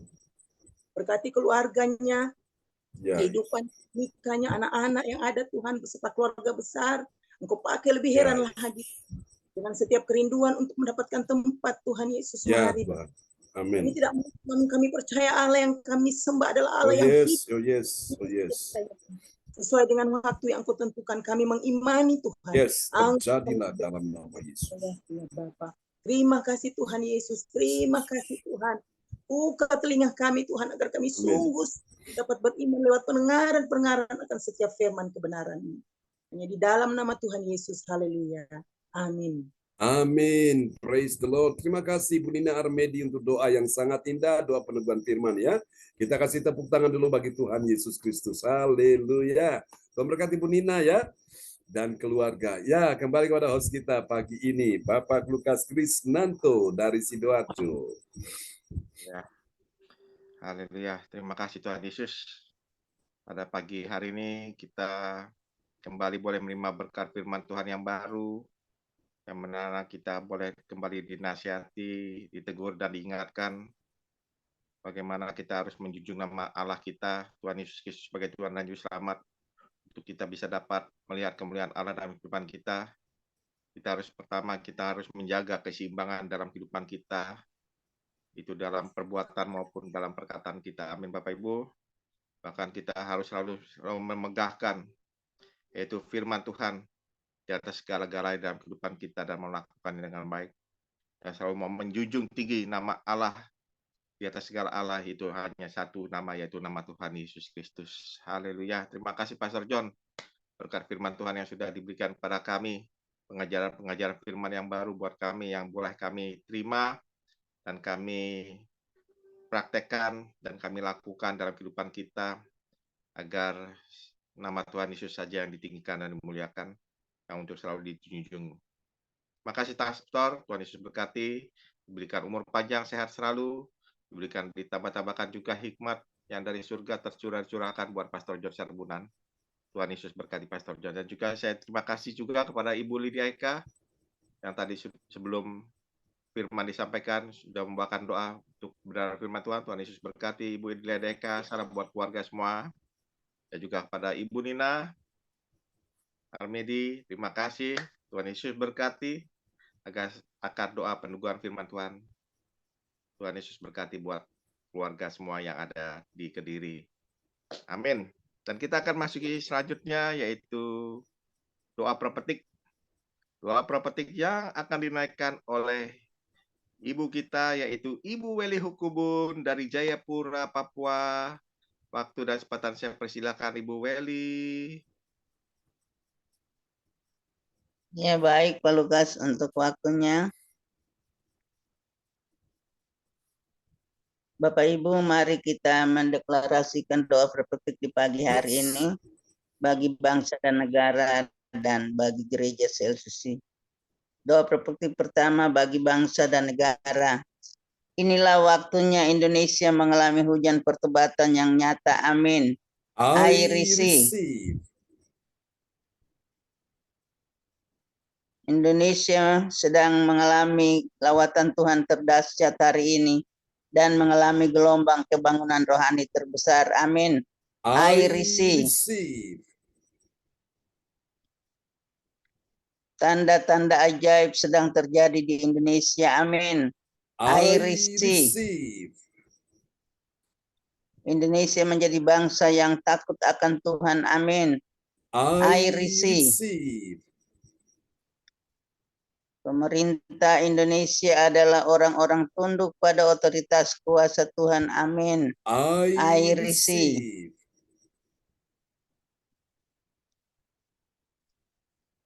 Berkati keluarganya, Ya, kehidupan nikahnya, anak-anak yang ada, Tuhan, beserta keluarga besar. Engkau pakai lebih Ya, heran Yesus. lagi dengan setiap kerinduan untuk mendapatkan tempat, Tuhan Yesus. Ya, Mari, Tuhan. kami Amin. tidak mau, kami percaya Allah yang kami sembah adalah Oh, Allah yang yes. hidup. Oh, yes. Oh, yes. Sesuai dengan waktu yang Kau tentukan, kami mengimani, Tuhan. Yes, terjadilah dalam nama Yesus. Bapa. Terima kasih Tuhan Yesus. Terima kasih Tuhan. Buka telinga kami, Tuhan, agar kami sungguh dapat beriman lewat pendengaran akan setiap firman kebenaran. Hanya di dalam nama Tuhan Yesus. Haleluya. Amin. Amin. Praise the Lord. Terima kasih Bu Nina Armedi untuk doa yang sangat indah, doa peneguhan firman, ya. Kita kasih tepuk tangan dulu bagi Tuhan Yesus Kristus. Haleluya. Tuhan berkati Bu Nina, ya, dan keluarga. Ya, kembali kepada host kita pagi ini, Bapak Lukas Krisnanto dari Sidoarjo. Ya. Haleluya. Terima kasih Tuhan Yesus. Pada pagi hari ini kita kembali boleh menerima berkat firman Tuhan yang baru, yang mana kita boleh kembali dinasihati, ditegur dan diingatkan bagaimana kita harus menjunjung nama Allah kita, Tuhan Yesus Kristus sebagai Tuhan dan Juru Selamat, untuk kita bisa dapat melihat kemuliaan Allah dalam kehidupan kita, kita harus menjaga keseimbangan dalam kehidupan kita, itu dalam perbuatan maupun dalam perkataan kita. Amin Bapak Ibu. Bahkan kita harus selalu memegahkan yaitu firman Tuhan di atas segala-galanya dalam kehidupan kita dan melakukannya dengan baik. Dan selalu mau menjunjung tinggi nama Allah di atas segala Allah, itu hanya satu nama, yaitu nama Tuhan Yesus Kristus. Haleluya. Terima kasih Pastor John, berkat firman Tuhan yang sudah diberikan kepada kami, pengajaran firman yang baru buat kami, yang boleh kami terima dan kami praktekkan dan kami lakukan dalam kehidupan kita, agar nama Tuhan Yesus saja yang ditinggikan dan dimuliakan, yang untuk selalu dijunjung. Terima kasih Pastor, Tuhan Yesus berkati, diberikan umur panjang, sehat selalu, diberikan ditambah-tambahkan juga hikmat yang dari surga tercurah-curahkan buat Pastor John Sarbunan. Tuhan Yesus berkati Pastor John. Dan juga saya terima kasih juga kepada Ibu Lydia Eka yang tadi sebelum firman disampaikan sudah membawakan doa untuk kebenaran firman Tuhan. Tuhan Yesus berkati Ibu Lydia Eka, salam buat keluarga semua. Dan juga kepada Ibu Nina Armedi, terima kasih. Tuhan Yesus berkati akan doa peneguhan firman Tuhan. Tuhan Yesus berkati buat keluarga semua yang ada di Kediri. Amin. Dan kita akan masuki selanjutnya, yaitu doa propetik. Doa propetik yang akan dinaikkan oleh ibu kita, yaitu Ibu Weli Hukubun dari Jayapura, Papua. Waktu dan kesempatan saya persilakan Ibu Weli. Ya baik Pak Lukas untuk waktunya. Bapak Ibu, mari kita mendeklarasikan doa prophetik di pagi hari ini bagi bangsa dan negara dan bagi gereja CLCC. Doa prophetik pertama bagi bangsa dan negara. Inilah waktunya Indonesia mengalami hujan pertobatan yang nyata. Amin. I receive. Indonesia sedang mengalami lawatan Tuhan terdahsyat hari ini dan mengalami gelombang kebangunan rohani terbesar. Amin. I receive. Tanda-tanda ajaib sedang terjadi di Indonesia. Amin. I receive. Indonesia menjadi bangsa yang takut akan Tuhan. Amin. I receive. Pemerintah Indonesia adalah orang-orang tunduk pada otoritas kuasa Tuhan. Amin. I receive.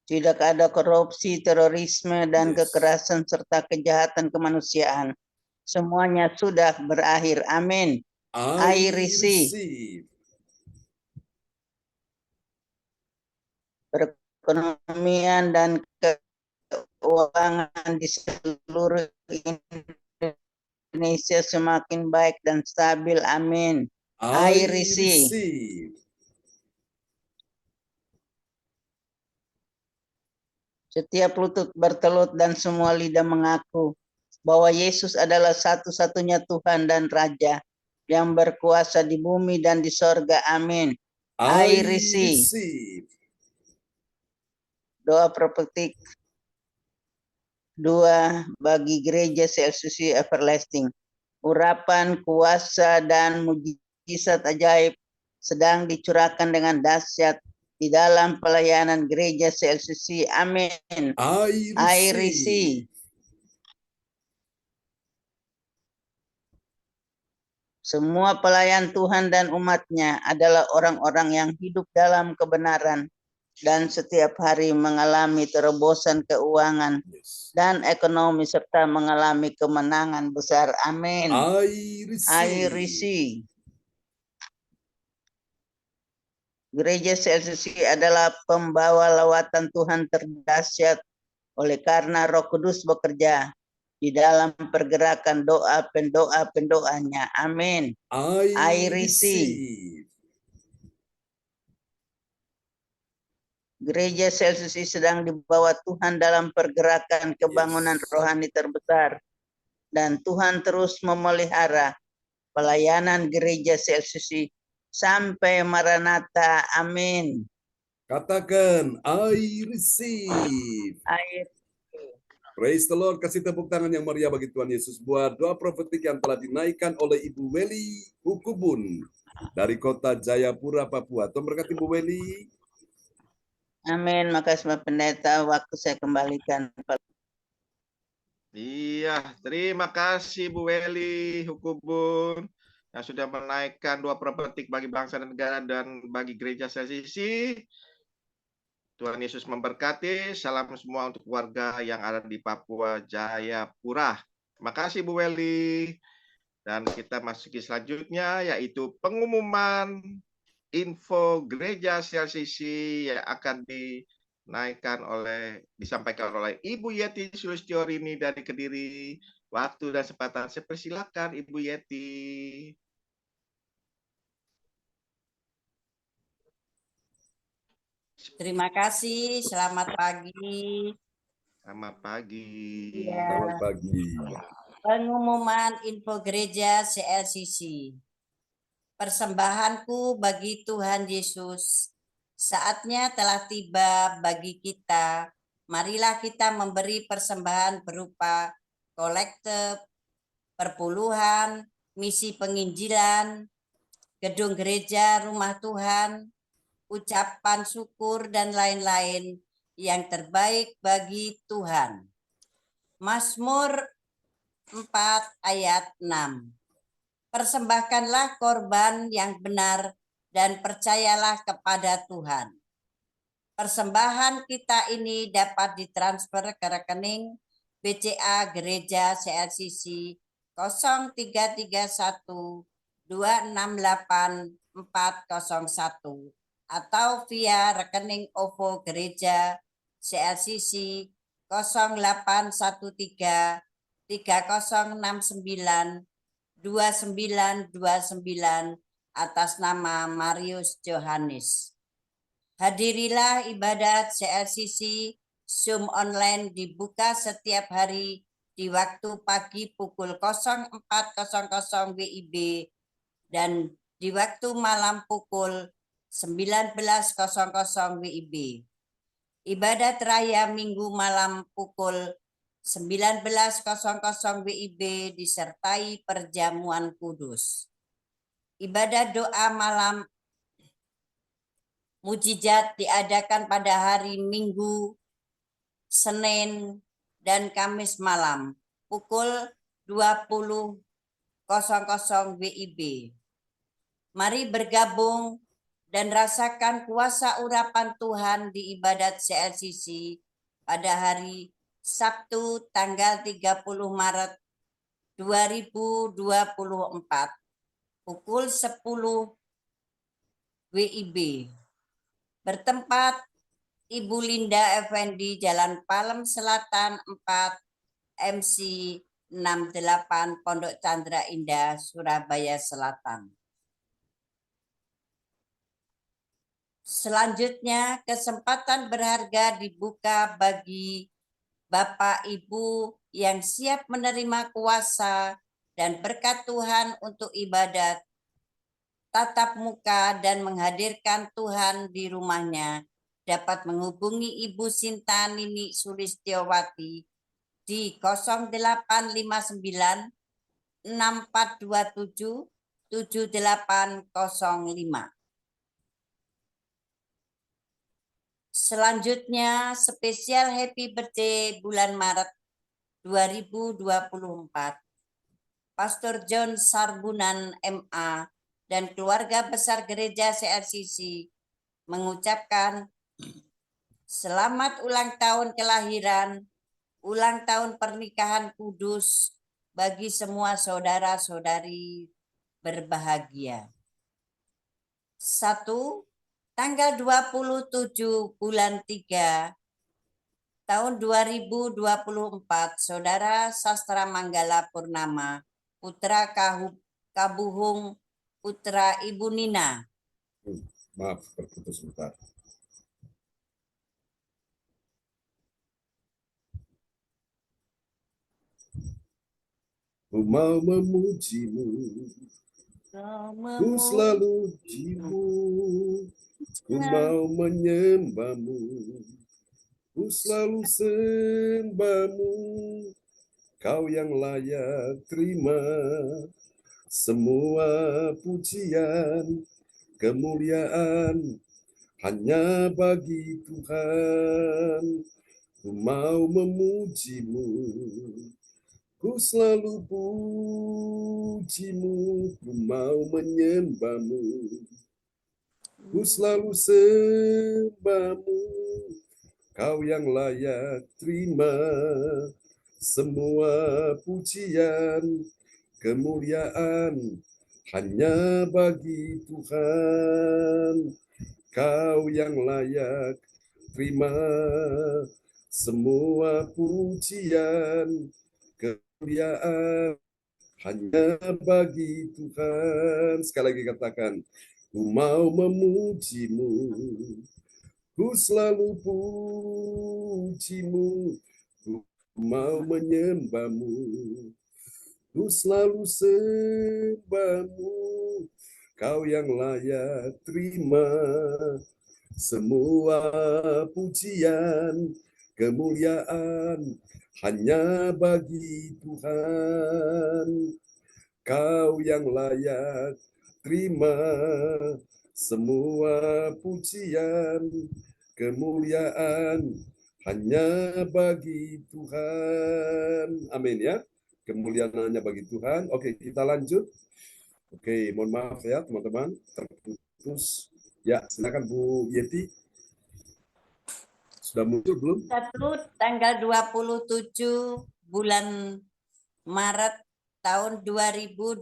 Tidak ada korupsi, terorisme, dan kekerasan serta kejahatan kemanusiaan. Semuanya sudah berakhir. Amin. I receive. Perekonomian dan keuangan di seluruh Indonesia semakin baik dan stabil. Amin. I receive. Setiap lutut bertelut dan semua lidah mengaku bahwa Yesus adalah satu-satunya Tuhan dan Raja yang berkuasa di bumi dan di sorga. Amin. I receive. Doa prophetik 2 bagi gereja CLCC Everlasting. Urapan, kuasa, dan mujizat ajaib sedang dicurahkan dengan dahsyat di dalam pelayanan gereja CLCC. Amin. I receive. Semua pelayan Tuhan dan umatnya adalah orang-orang yang hidup dalam kebenaran dan setiap hari mengalami terobosan keuangan dan ekonomi serta mengalami kemenangan besar. Amin. I receive. Gereja CLCC adalah pembawa lawatan Tuhan terdahsyat oleh karena Roh Kudus bekerja di dalam pergerakan pendoanya. Amin. I receive. Gereja CLCC sedang dibawa Tuhan dalam pergerakan kebangunan rohani terbesar dan Tuhan terus memelihara pelayanan gereja CLCC sampai Maranatha. Amin. Katakan, I receive. I Praise the Lord. Kasih tepuk tangan yang meriah bagi Tuhan Yesus buat doa profetik yang telah dinaikkan oleh Ibu Weli Hukubun dari kota Jayapura, Papua. Tuhan berkati Ibu Weli. Amin. Makasih Pak Pendeta. Waktu saya kembalikan. Iya, terima kasih Bu Weli Hukubun yang sudah menaikkan doa profetik bagi bangsa dan negara dan bagi gereja CLCC. Tuhan Yesus memberkati. Salam semua untuk warga yang ada di Papua Jayapura. Terima kasih Bu Weli. Dan kita masuki selanjutnya yaitu pengumuman info gereja CLCC yang akan disampaikan oleh Ibu Yeti Sulistyorini dari Kediri. Waktu dan kesempatan saya persilakan Ibu Yeti. Terima kasih. Selamat pagi. Selamat pagi. Iya. Selamat pagi. Pengumuman info gereja CLCC. Persembahanku bagi Tuhan Yesus. Saatnya telah tiba bagi kita. Marilah kita memberi persembahan berupa kolekte, perpuluhan, misi penginjilan, gedung gereja, rumah Tuhan, ucapan syukur, dan lain-lain yang terbaik bagi Tuhan. Mazmur 4 ayat 6. Persembahkanlah korban yang benar dan percayalah kepada Tuhan. Persembahan kita ini dapat ditransfer ke rekening BCA Gereja CLCC 0331 268 401 atau via rekening OVO Gereja CLCC 0813 3069 2929 atas nama Marius Johannes. Hadirilah ibadat CLCC Zoom online dibuka setiap hari di waktu pagi pukul 04.00 WIB dan di waktu malam pukul 19.00 WIB. Ibadat raya Minggu malam pukul 19.00 WIB disertai perjamuan kudus. Ibadat doa malam mujizat diadakan pada hari Minggu, Senin, dan Kamis malam pukul 20.00 WIB. Mari bergabung dan rasakan kuasa urapan Tuhan di ibadat CLCC pada hari Sabtu tanggal 30 Maret 2024 pukul 10 WIB. Bertempat Ibu Linda Effendi, Jalan Palem Selatan 4, MC 68, Pondok Chandra Indah, Surabaya Selatan. Selanjutnya, kesempatan berharga dibuka bagi Bapak Ibu yang siap menerima kuasa dan berkat Tuhan untuk ibadat tatap muka dan menghadirkan Tuhan di rumahnya. Dapat menghubungi Ibu Sinta Nini Sulistyowati di 0859 6427 7805. Selanjutnya, spesial Happy Birthday bulan Maret 2024. Pastor John Sarbunan MA dan keluarga besar gereja CLCC mengucapkan selamat ulang tahun kelahiran, ulang tahun pernikahan kudus bagi semua saudara-saudari berbahagia. 1. Tanggal 27 bulan 3 tahun 2024, Saudara Sastra Manggala Purnama, putra Kabuhung, putra Ibu Nina. Maaf, terputus sebentar. Ku mau memujimu, ku selalu pujimu, ku mau menyembahmu, Ku selalu sembahmu, kau yang layak terima semua pujian, kemuliaan hanya bagi Tuhan. Ku mau memujimu, ku selalu pujimu, ku mau menyembahmu, ku selalu sembahmu, kau yang layak terima semua pujian, kemuliaan hanya bagi Tuhan. Kau yang layak terima semua pujian, kemuliaan hanya bagi Tuhan. Sekali lagi katakan, ku mau memujimu, ku selalu pujimu, ku mau menyembahmu, ku selalu sembahmu, kau yang layak terima semua pujian, kemuliaan hanya bagi Tuhan. Kau yang layak terima semua pujian, kemuliaan hanya bagi Tuhan. Amin ya. Kemuliaan hanya bagi Tuhan. Oke, kita lanjut. Oke, mohon maaf ya teman-teman, terputus. Ya, silakan Bu Yeti. Sudah muncul belum? Tanggal 27 bulan Maret tahun 2024,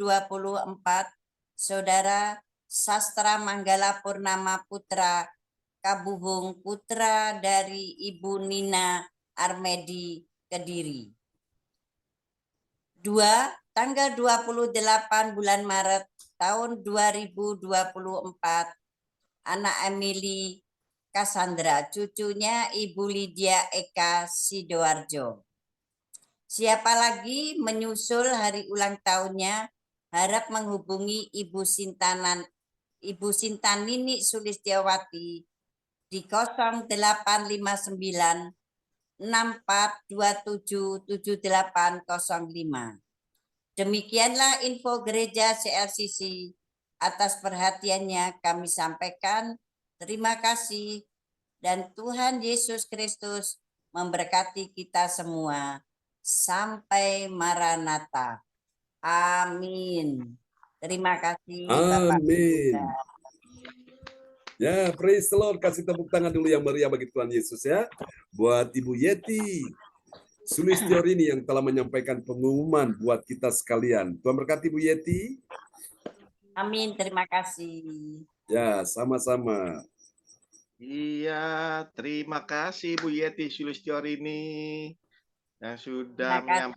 Saudara Sastra Manggala Purnama Putra Kabuhung, putra dari Ibu Nina Armedi, Kediri. 2. Tanggal 28 bulan Maret tahun 2024, anak Emily Cassandra, cucunya Ibu Lydia Eka Sidoarjo. Siapa lagi menyusul hari ulang tahunnya, harap menghubungi Ibu Sintanini Sulistiawati di 0859 64277805. Demikianlah info gereja CLCC. Atas perhatiannya kami sampaikan terima kasih dan Tuhan Yesus Kristus memberkati kita semua. Sampai Maranatha. Amin. Terima kasih Bapak. Amin. Ya, praise the Lord. Kasih tepuk tangan dulu yang meriah bagi Tuhan Yesus ya. Buat Ibu Yeti Sulistiorini yang telah menyampaikan pengumuman buat kita sekalian. Tuhan berkati Bu Yeti. Amin, terima kasih. Ya, sama-sama. Iya, terima kasih Bu Yeti Sulistiorini yang sudah Terima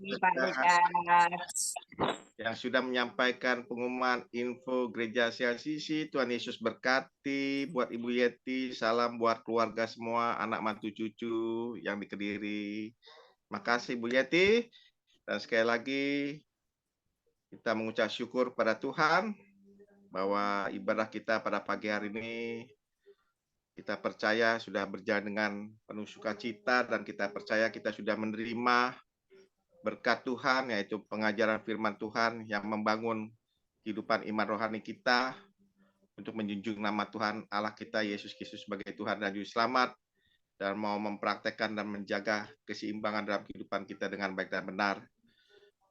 kasih Pak menyampaikan pengumuman info gereja CLCC. Tuhan Yesus berkati buat Ibu Yeti. Salam buat keluarga semua, anak mantu cucu yang di Kediri. Makasih Bu Yeti. Dan sekali lagi kita mengucap syukur pada Tuhan bahwa ibadah kita pada pagi hari ini kita percaya sudah berjalan dengan penuh sukacita dan kita percaya kita sudah menerima berkat Tuhan, yaitu pengajaran firman Tuhan yang membangun kehidupan iman rohani kita untuk menjunjung nama Tuhan Allah kita Yesus Kristus sebagai Tuhan dan Juru Selamat, dan mau mempraktekkan dan menjaga keseimbangan dalam kehidupan kita dengan baik dan benar,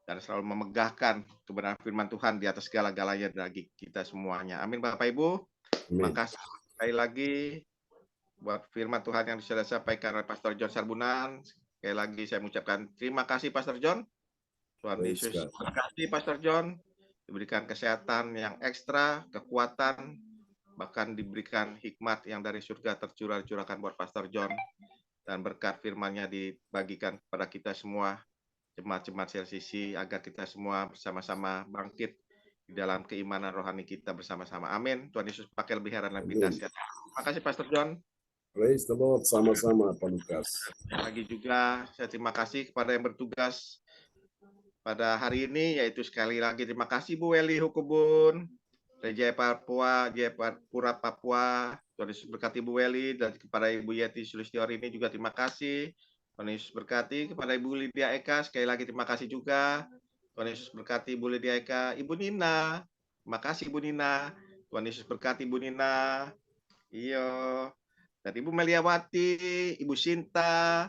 dan selalu memegahkan kebenaran firman Tuhan di atas segala-galanya bagi kita semuanya. Amin Bapak Ibu. Terima kasih sekali lagi buat firman Tuhan yang sudah disampaikan oleh Pastor John Sarbunan. Sekali lagi saya mengucapkan terima kasih Pastor John. Tuhan Yesus berkati Pastor John, diberikan kesehatan yang ekstra, kekuatan, bahkan diberikan hikmat yang dari surga tercurah-curahkan buat Pastor John, dan berkat firman-Nya dibagikan kepada kita semua jemaat-jemaat CLCC agar kita semua bersama-sama bangkit di dalam keimanan rohani kita bersama-sama. Amin. Tuhan Yesus pakai lebih heran dan lebih dahsyat. Terima kasih Pastor John. Praise the Lord, sama-sama Pak Lukas. Lagi juga saya terima kasih kepada yang bertugas pada hari ini, yaitu sekali lagi terima kasih Bu Weli Hukubun, dari Jayapura, Papua. Tuhan Yesus berkati Ibu Weli, dan kepada Ibu Yeti Sulistiawati juga terima kasih. Tuhan Yesus berkati kepada Ibu Lydia Eka, sekali lagi terima kasih juga. Tuhan Yesus berkati Ibu Lydia Eka. Ibu Nina, terima kasih Ibu Nina. Tuhan Yesus berkati Ibu Nina. Iyo. Dan Ibu Meliawati, Ibu Sinta,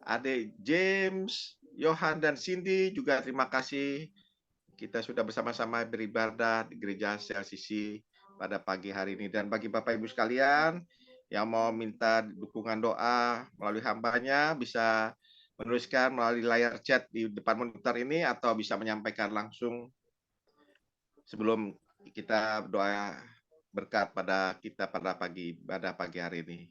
Adik James, Johan dan Cindy juga terima kasih. Kita sudah bersama-sama beribadah di gereja CLCC pada pagi hari ini. Dan bagi Bapak Ibu sekalian yang mau minta dukungan doa melalui hambanya, bisa menuliskan melalui layar chat di depan monitor ini, atau bisa menyampaikan langsung sebelum kita doa berkat pada kita pada pagi hari ini.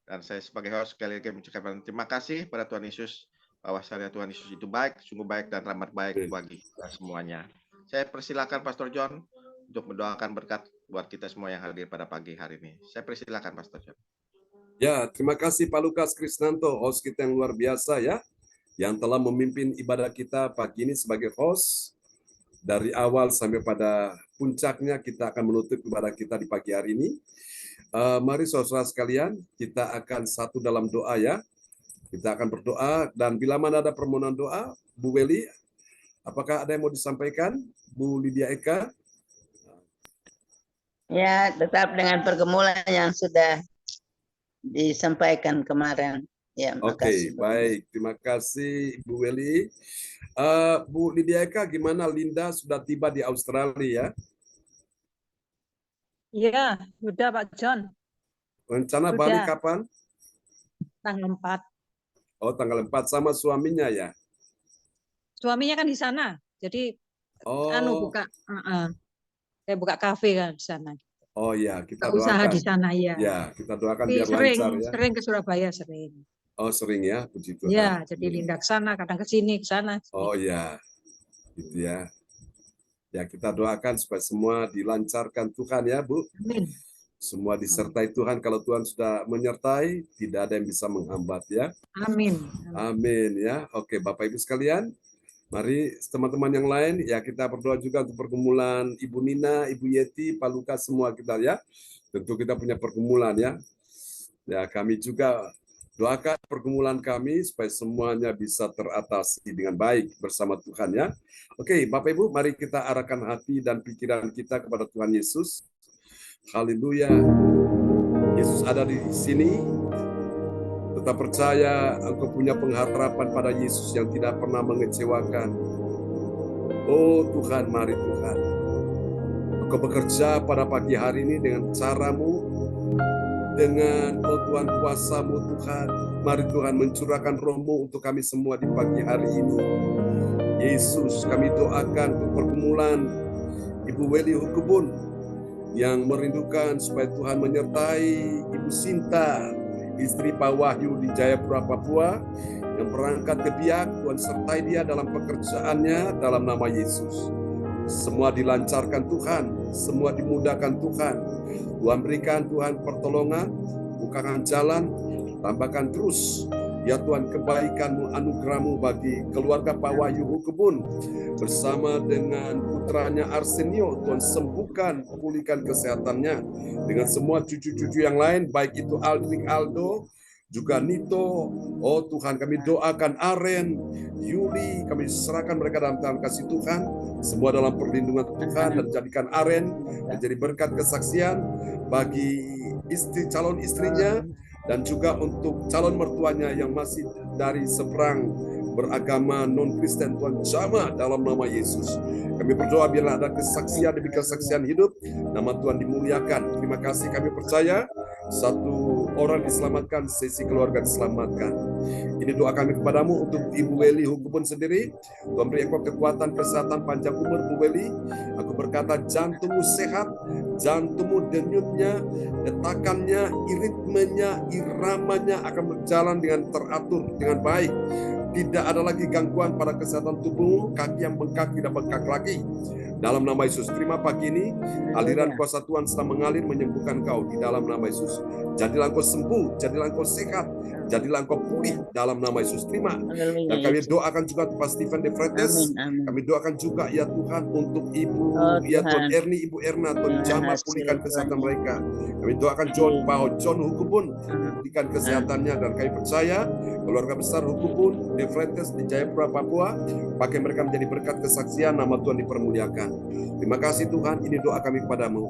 Dan saya sebagai host sekali lagi mengucapkan terima kasih pada Tuhan Yesus, bahwasanya Tuhan Yesus itu baik, sungguh baik dan rahmat baik bagi kita semuanya. Saya persilakan Pastor John untuk mendoakan berkat buat kita semua yang hadir pada pagi hari ini. Saya persilakan Pastor John. Ya, terima kasih Pak Lukas Krisnanto, host kita yang luar biasa ya, yang telah memimpin ibadah kita pagi ini sebagai host. Dari awal sampai pada puncaknya kita akan menutup ibadah kita di pagi hari ini. Mari saudara sekalian, kita akan satu dalam doa ya. Kita akan berdoa, dan bila mana ada permohonan doa, Bu Weli, apakah ada yang mau disampaikan? Bu Lydia Eka? Ya, tetap dengan pergumulan yang sudah disampaikan kemarin. Ya, Oke, makasih. baik. Terima kasih Ibu Weli. Bu Lydia Eka, gimana Linda sudah tiba di Australia ya? Iya, sudah Pak John, Rencana Sudah. balik kapan? tanggal 4. Oh, tanggal 4 sama suaminya ya? Suaminya kan di sana, jadi Oh, saya buka kafe kan di sana. oh ya, kita Buka usaha doakan. di sana ya. Ya, kita doakan Tapi biar lancar ya. sering ke Surabaya sering. Oh, sering ya, puji Tuhan. Ya, jadi Linda ke sana, kadang ke sini, ke sana. Oh ya, gitu ya. Ya, kita doakan supaya semua dilancarkan Tuhan ya, Bu. Amin. Semua disertai Tuhan. Kalau Tuhan sudah menyertai, tidak ada yang bisa menghambat ya. Amin. Amin ya. Oke, Bapak Ibu sekalian, mari teman-teman yang lain ya, kita berdoa juga untuk pergumulan Ibu Nina, Ibu Yeti, Pak Lukas, semua kita ya. Tentu kita punya pergumulan ya. Ya, kami juga doakan pergumulan kami supaya semuanya bisa teratasi dengan baik bersama Tuhan ya. Oke, Bapak Ibu, mari kita arahkan hati dan pikiran kita kepada Tuhan Yesus. Haleluya. Yesus ada di sini. Tetap percaya engkau punya pengharapan pada Yesus yang tidak pernah mengecewakan. Oh Tuhan, mari Tuhan. Engkau bekerja pada pagi hari ini dengan caramu, dengan oh Tuhan kuasa-Mu Tuhan. Mari Tuhan mencurahkan roh-Mu untuk kami semua di pagi hari ini. Yesus, kami doakan untuk pergumulan Ibu Weli Hukubun yang merindukan supaya Tuhan menyertai Ibu Sinta, istri Pak Wahyu di Jayapura, Papua, yang berangkat ke Biak. Tuhan sertai dia dalam pekerjaannya dalam nama Yesus. Semua dilancarkan Tuhan, semua dimudahkan Tuhan. Tuhan berikan Tuhan pertolongan, bukakan jalan, tambahkan terus ya Tuhan kebaikan-Mu, anugerah-Mu bagi keluarga Pak Wahyu Hukubun bersama dengan putranya Arsenio. Tuhan sembuhkan, pulihkan kesehatannya dengan semua cucu-cucu yang lain, baik itu Aldrik Aldo, juga Nito. Oh Tuhan, kami doakan Aren, Yuli, kami serahkan mereka dalam tangan kasih Tuhan, semua dalam perlindungan Tuhan, dan jadikan Aren menjadi berkat kesaksian bagi istri, calon istrinya, dan juga untuk calon mertuanya yang masih dari seberang beragama non-Kristen. Tuhan jamah dalam nama Yesus. Kami berdoa biarlah ada kesaksian demi kesaksian hidup, nama Tuhan dimuliakan. Terima kasih, kami percaya satu orang diselamatkan, sesi keluarga diselamatkan. Ini doa kami kepadamu untuk Ibu Weli Hukubun sendiri. Tuhan beri engkau kekuatan, kesehatan, panjang umur Bu Weli. Aku berkata jantungmu sehat, jantungmu denyutnya, detakannya, ritmenya, iramanya akan berjalan dengan teratur, dengan baik. Tidak ada lagi gangguan pada kesehatan tubuhmu, kaki yang bengkak tidak bengkak lagi. Dalam nama Yesus, terima pagi ini, aliran kuasa Tuhan sedang mengalir menyembuhkan kau di dalam nama Yesus. Jadilah engkau sembuh, jadilah engkau sehat, jadilah engkau pulih dalam nama Yesus. Terima. Dan kami doakan juga untuk Pak Stephen De Freitas. Amin. Kami doakan juga ya Tuhan untuk Ibu Oh, ya Tuhan Tuhan. Erni, Ibu Erna, Tuhan Terima jamah kasih, pulihkan kesehatan Tuhan. mereka. Kami doakan John Hukubun pulihkan kesehatannya, dan kami percaya keluarga besar Hukubun De Freitas di Jayapura, Papua, pakai mereka menjadi berkat kesaksian, nama Tuhan dipermuliakan. Terima kasih Tuhan, ini doa kami kepadamu.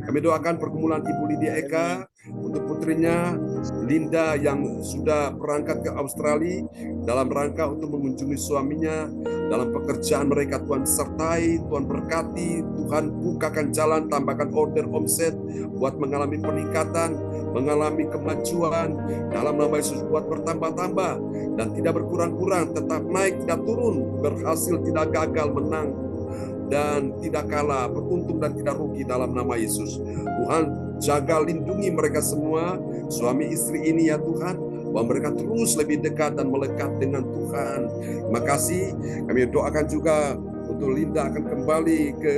Kami doakan pergumulan Ibu Lydia Eka untuk putrinya Linda yang sudah berangkat ke Australia dalam rangka untuk mengunjungi suaminya dalam pekerjaan mereka. Tuhan sertai, Tuhan berkati, Tuhan bukakan jalan, tambahkan order omset buat mengalami peningkatan, mengalami kemajuan dalam nama Yesus, buat bertambah-tambah dan tidak berkurang-kurang, tetap naik, tidak turun, berhasil, tidak gagal, menang dan tidak kalah, beruntung dan tidak rugi dalam nama Yesus. Tuhan jaga, lindungi mereka semua, suami istri ini ya Tuhan, bahwa mereka terus lebih dekat dan melekat dengan Tuhan. Terima kasih. Kami doakan juga untuk Linda akan kembali ke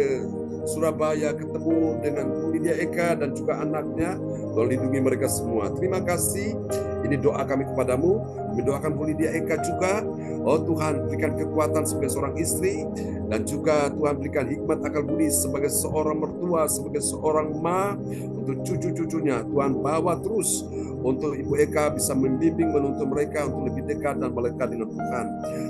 Surabaya, ketemu dengan Bu Lydia Eka dan juga anaknya. Tolong lindungi mereka semua. Terima kasih. Ini doa kami kepadamu. Kami doakan Bu Lydia Eka juga. Oh Tuhan, berikan kekuatan sebagai seorang istri, dan juga Tuhan berikan hikmat akal budi sebagai seorang mertua, sebagai seorang ma untuk cucu-cucunya. Tuhan bawa terus untuk Ibu Eka bisa membimbing, menuntun mereka untuk lebih dekat dan melekat dengan Tuhan.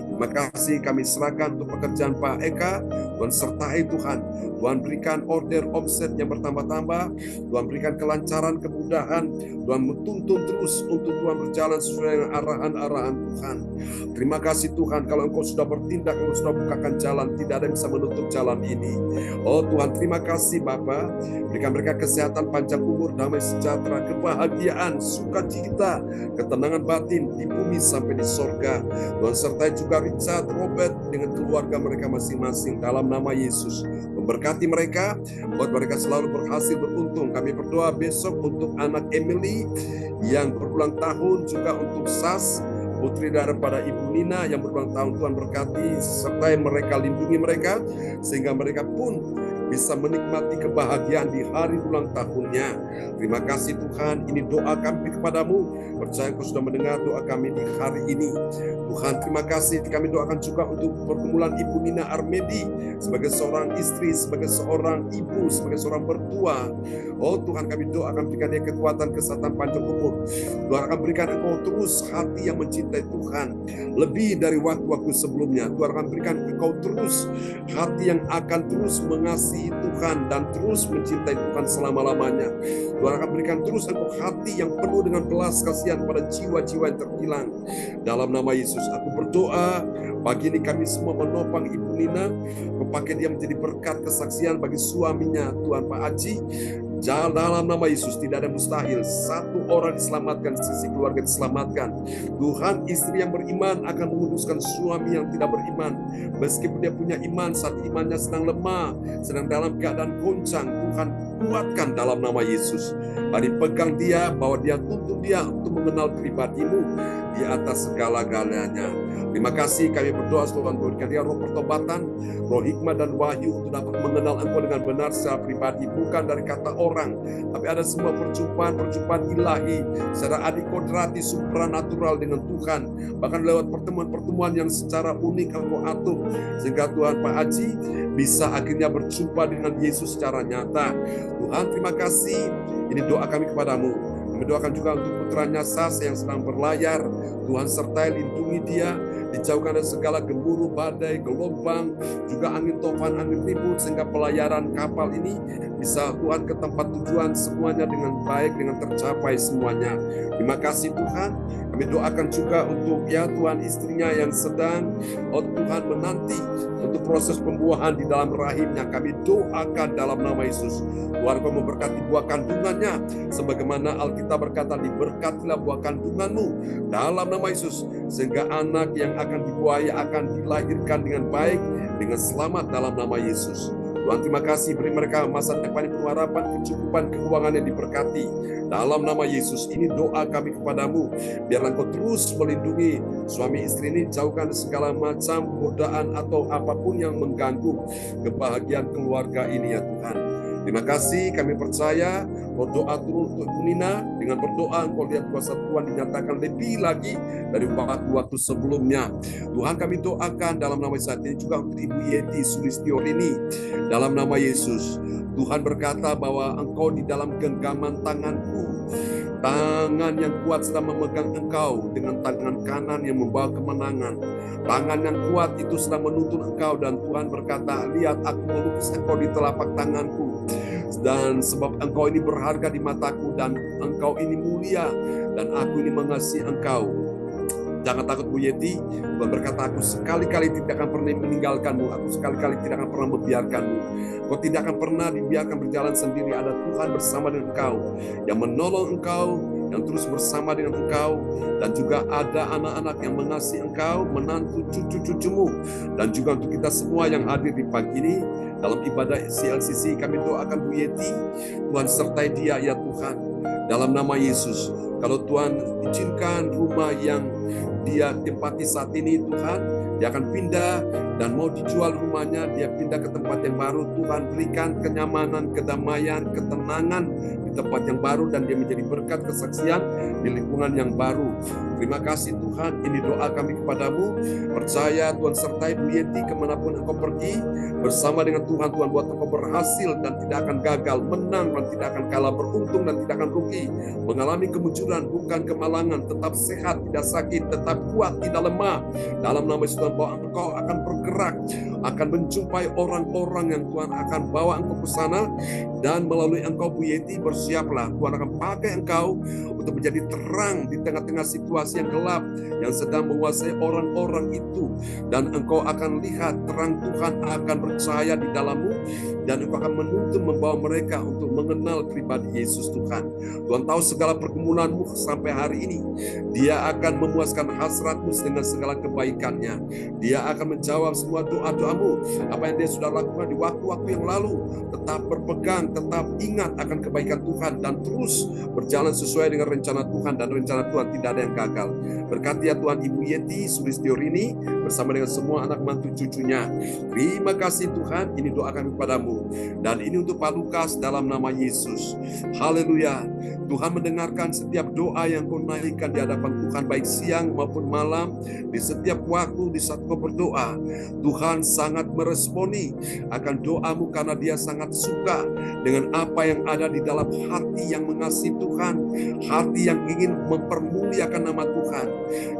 Terima kasih, kami serahkan untuk pekerjaan Pak Eka. Tuhan sertai Tuhan. Tuhan berikan order omset yang bertambah-tambah. Tuhan berikan kelancaran, kemudahan. Tuhan menuntun terus untuk Tuhan berjalan sesuai dengan arahan-arahan Tuhan. Terima kasih Tuhan, kalau Engkau sudah bertindak, Engkau sudah bukakan jalan, tidak ada yang bisa menutup jalan ini. Oh Tuhan, terima kasih Bapa. Berikan mereka kesehatan, panjang umur, damai sejahtera, kebahagiaan, sukacita, ketenangan batin di bumi sampai di sorga. Tuhan sertai juga Richard, Robert dengan keluarga mereka masing-masing dalam nama Yesus. Memberkati mereka, buat mereka selalu berhasil, beruntung. Kami berdoa besok untuk anak Emily yang berulang tahun, juga untuk Sas, putri daripada Ibu Nina yang berulang tahun. Tuhan berkati, sertai mereka, lindungi mereka, sehingga mereka pun bisa menikmati kebahagiaan di hari ulang tahunnya. Terima kasih Tuhan, ini doa kami kepadamu. Percaya Engkau sudah mendengar doa kami di hari ini. Tuhan, terima kasih. Kami doakan juga untuk pergumulan Ibu Nina Armedi sebagai seorang istri, sebagai seorang ibu, sebagai seorang mertua. Oh Tuhan, kami doakan berikan dia kekuatan, kesehatan, panjang umur. Tuhan akan berikan Engkau terus hati yang mencintai Tuhan lebih dari waktu-waktu sebelumnya. Tuhan akan berikan Engkau terus hati yang akan terus mengasihi Tuhan dan terus mencintai Tuhan selama-lamanya. Tuhan akan berikan terus Engkau hati yang penuh dengan belas kasihan pada jiwa-jiwa yang terhilang. Dalam nama Yesus, aku berdoa pagi ini kami semua menopang Ibu Nina, memakai dia menjadi berkat kesaksian bagi suaminya Tuhan Pak Haji. Dalam nama Yesus tidak ada mustahil. Satu orang diselamatkan, sisi keluarga diselamatkan. Tuhan, istri yang beriman akan menguduskan suami yang tidak beriman. Meskipun dia punya iman, saat imannya sedang lemah, sedang dalam keadaan goncang, Tuhan kuatkan dalam nama Yesus. Mari pegang dia, bahwa dia tuntun dia untuk mengenal pribadimu di atas segala-galanya. Terima kasih, kami berdoa Tuhan berikan dia roh pertobatan, roh hikmah dan wahyu untuk dapat mengenal Engkau dengan benar secara pribadi, bukan dari kata orang, tapi ada semua perjumpaan ilahi secara adikodrati supranatural dengan Tuhan, bahkan lewat pertemuan-pertemuan yang secara unik Engkau atur, sehingga Tuhan Pak Haji bisa akhirnya berjumpa dengan Yesus secara nyata. Tuhan, terima kasih. Ini doa kami kepadamu. Kami doakan juga untuk putranya Sas yang sedang berlayar. Tuhan sertai, lindungi dia, dijauhkan dari segala gemuruh, badai, gelombang, juga angin tofan, angin ribut, sehingga pelayaran kapal ini bisa Tuhan ke tempat tujuan semuanya dengan baik, dengan tercapai semuanya. Terima kasih Tuhan. Kami doakan juga untuk ya Tuhan istrinya yang sedang Tuhan menanti untuk proses pembuahan di dalam rahimnya. Kami doakan dalam nama Yesus. Tuhan Kau memberkati buah kandungannya, sebagaimana Alkitab berkata, diberkatilah buah kandunganmu dalam nama Yesus, sehingga anak yang akan dibuahi akan dilahirkan dengan baik, dengan selamat dalam nama Yesus. Tuhan, terima kasih, beri mereka masa depan yang penuh harapan, kecukupan keuangan yang diberkati dalam nama Yesus. Ini doa kami kepadamu, biarlah Engkau terus melindungi suami istri ini, jauhkan segala macam godaan atau apapun yang mengganggu kebahagiaan keluarga ini ya Tuhan. Terima kasih, kami percaya berdoa turun untuk Ibu Nina. Dengan berdoa Engkau lihat kuasa Tuhan dinyatakan lebih lagi dari waktu sebelumnya. Tuhan, kami doakan dalam nama saat ini juga untuk Ibu Yeti Sulistiorini. Dalam nama Yesus, Tuhan berkata bahwa Engkau di dalam genggaman tanganku. Tangan yang kuat sedang memegang engkau dengan tangan kanan yang membawa kemenangan. Tangan yang kuat itu sedang menuntun engkau, dan Tuhan berkata, lihat aku melukis engkau di telapak tanganku. Dan sebab engkau ini berharga di mataku, dan engkau ini mulia, dan aku ini mengasihi engkau. Jangan takut Bu Yeti, Tuhan berkata, aku sekali-kali tidak akan pernah meninggalkanmu, aku sekali-kali tidak akan pernah membiarkanmu. Kau tidak akan pernah dibiarkan berjalan sendiri, ada Tuhan bersama dengan engkau, yang menolong engkau, yang terus bersama dengan engkau, dan juga ada anak-anak yang mengasihi engkau, menantu cucu-cucumu, dan juga untuk kita semua yang hadir di pagi ini, dalam ibadah CLCC, kami doakan Bu Yeti, Tuhan sertai dia ya Tuhan, dalam nama Yesus. Kalau Tuhan izinkan rumah yang dia tempati saat ini, Tuhan, dia akan pindah dan mau dijual rumahnya, dia pindah ke tempat yang baru. Tuhan berikan kenyamanan, kedamaian, ketenangan di tempat yang baru, dan dia menjadi berkat kesaksian di lingkungan yang baru. Terima kasih Tuhan, ini doa kami kepadamu. Percaya Tuhan sertai Bu Yeti kemanapun engkau pergi, bersama dengan Tuhan, Tuhan buat engkau berhasil dan tidak akan gagal, menang dan tidak akan kalah, beruntung dan tidak akan rugi, mengalami kemunculan bukan kemalangan, tetap sehat, tidak sakit, tetap kuat, tidak lemah. Dalam nama Yesus Tuhan, bahwa engkau akan bergerak, akan menjumpai orang-orang yang Tuhan akan bawa engkau ke sana, dan melalui engkau Bu Yeti bersiaplah, Tuhan akan pakai engkau untuk menjadi terang di tengah-tengah situasi yang gelap yang sedang menguasai orang-orang itu, dan engkau akan lihat terang Tuhan akan bercahaya di dalammu, dan engkau akan menuntun membawa mereka untuk mengenal pribadi Yesus Tuhan. Tuhan tahu segala pergumulanmu sampai hari ini, dia akan memuaskan hasratmu dengan segala kebaikannya, dia akan menjawab semua doa-doamu, apa yang dia sudah lakukan di waktu-waktu yang lalu. Tetap berpegang, tetap ingat akan kebaikan Tuhan, dan terus berjalan sesuai dengan rencana Tuhan, dan rencana Tuhan tidak ada yang gagal. Berkati ya Tuhan Ibu Yeti Sulistiorini bersama dengan semua anak mantu cucunya. Terima kasih Tuhan, ini doa kami kepadamu, dan ini untuk Pak Lukas dalam nama Yesus. Haleluya. Tuhan mendengarkan setiap doa yang kau naikkan di hadapan Tuhan, baik siang maupun malam, di setiap waktu di saat kau berdoa. Tuhan sangat meresponi akan doamu karena dia sangat suka dengan apa yang ada di dalam hati yang mengasihi Tuhan, hati yang ingin mempermuliakan nama Tuhan.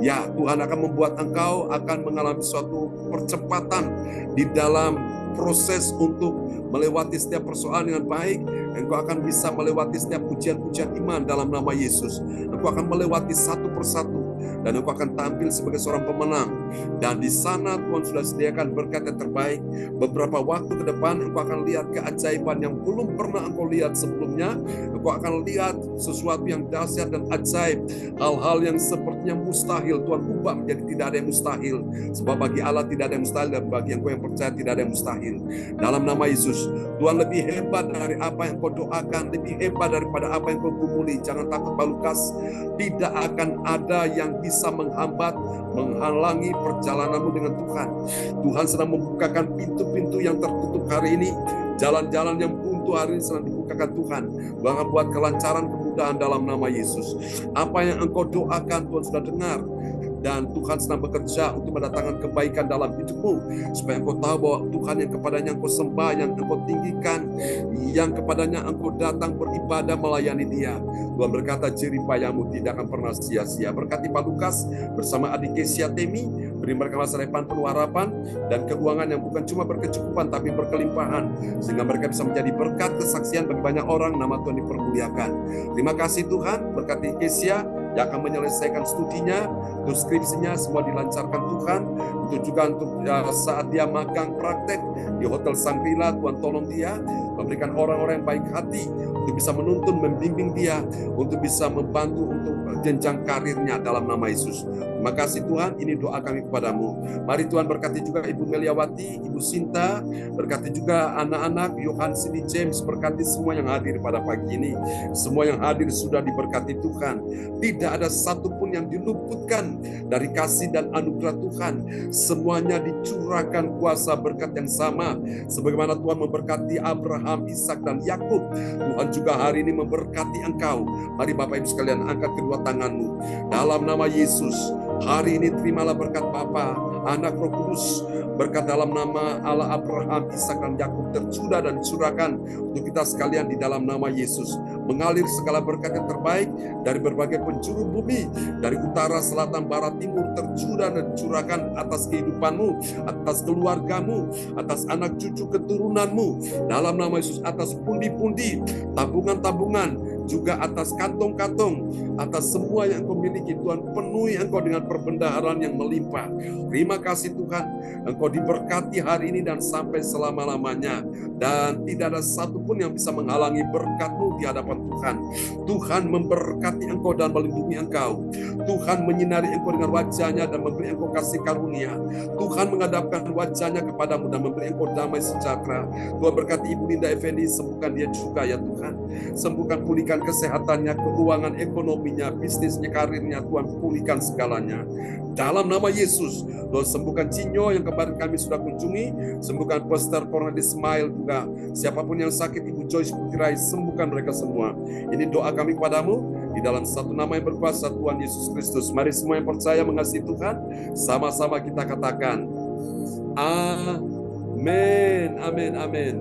Ya, Tuhan akan membuat engkau akan mengalami suatu percepatan di dalam proses untuk melewati setiap persoalan dengan baik. Engkau akan bisa melewati setiap ujian-ujian iman dalam nama Yesus. Engkau akan melewati satu persatu, dan engkau akan tampil sebagai seorang pemenang. Dan di sana Tuhan sudah sediakan berkat yang terbaik. Beberapa waktu ke depan engkau akan lihat keajaiban yang belum pernah engkau lihat sebelumnya. Engkau akan lihat sesuatu yang dahsyat dan ajaib. Hal-hal yang sepertinya mustahil Tuhan ubah menjadi tidak ada yang mustahil. Sebab bagi Allah tidak ada yang mustahil, dan bagi engkau yang percaya tidak ada yang mustahil. Dalam nama Yesus, Tuhan lebih hebat dari apa yang kau doakan, lebih hebat daripada apa yang kau gumuli. Jangan takut Pak Lukas, tidak akan ada yang bisa menghambat, menghalangi perjalananmu dengan Tuhan. Tuhan sedang membukakan pintu-pintu yang tertutup hari ini, jalan-jalan yang buntu hari ini sedang dibukakan Tuhan. Bahkan buat kelancaran, kemudahan dalam nama Yesus. Apa yang engkau doakan Tuhan sudah dengar, dan Tuhan sedang bekerja untuk mendatangkan kebaikan dalam hidupmu, supaya engkau tahu bahwa Tuhan yang kepadanya engkau sembah, yang engkau tinggikan, yang kepadanya engkau datang beribadah melayani dia. Tuhan berkata jeripayamu tidak akan pernah sia-sia. Berkati Pak Lukas bersama adik Kesia Temi, beri mereka masa depan penuh harapan dan keuangan yang bukan cuma berkecukupan tapi berkelimpahan, sehingga mereka bisa menjadi berkat kesaksian bagi banyak orang, nama Tuhan dipermuliakan. Terima kasih Tuhan, berkati Kesia yang akan menyelesaikan studinya, untuk skripsinya semua dilancarkan Tuhan, untuk juga untuk saat dia magang praktek di Hotel Shangri-La, Tuhan tolong dia, memberikan orang-orang yang baik hati untuk bisa menuntun, membimbing dia, untuk bisa membantu untuk jenjang karirnya dalam nama Yesus. Terima kasih Tuhan, ini doa kami kepadamu. Mari Tuhan berkati juga Ibu Meliawati, Ibu Sinta, berkati juga anak-anak, Yohan, Cindy, James, berkati semua yang hadir pada pagi ini. Semua yang hadir sudah diberkati Tuhan. Tidak ada satupun yang diluputkan dari kasih dan anugerah Tuhan. Semuanya dicurahkan kuasa berkat yang sama. Sebagaimana Tuhan memberkati Abraham, Ishak, dan Yakub, Tuhan juga hari ini memberkati engkau. Mari Bapak Ibu sekalian angkat kedua tanganmu. Dalam nama Yesus, hari ini terimalah berkat Bapa, Anak, Roh Kudus. Berkat dalam nama Allah Abraham, Ishak, dan Yakub tercurah dan dicurahkan untuk kita sekalian di dalam nama Yesus. Mengalir segala berkat yang terbaik dari berbagai penjuru bumi, dari utara, selatan, barat, timur, tercurah dan dicurahkan atas kehidupanmu, atas keluargamu, atas anak cucu keturunanmu. Dalam nama Yesus, atas pundi-pundi, tabungan-tabungan, juga atas kantong-kantong, atas semua yang engkau miliki. Tuhan, penuhi engkau dengan perbendaharaan yang melimpah. Terima kasih Tuhan, engkau diberkati hari ini dan sampai selama-lamanya. Dan tidak ada satupun yang bisa menghalangi berkat-Mu di hadapan Tuhan. Tuhan memberkati engkau dan melindungi engkau. Tuhan menyinari engkau dengan wajah-Nya dan memberi engkau kasih karunia. Tuhan menghadapkan wajah-Nya kepadamu dan memberi engkau damai sejahtera. Tuhan berkati Ibu Linda Effendi, sembuhkan dia juga ya Tuhan. Sembuhkan, pulihkan kesehatannya, keuangan, ekonominya, bisnisnya, karirnya. Tuhan, pulihkan segalanya. Dalam nama Yesus, Tuhan sembuhkan Cinyo yang kemarin kami sudah kunjungi. Sembuhkan Pastor Cornel Ismail juga. Siapapun yang sakit, Ibu Joyce Putri, sembuhkan mereka semua. Ini doa kami kepadamu di dalam satu nama yang berkuasa, Tuhan Yesus Kristus. Mari semua yang percaya mengasihi Tuhan, sama-sama kita katakan, amin, amin, amin.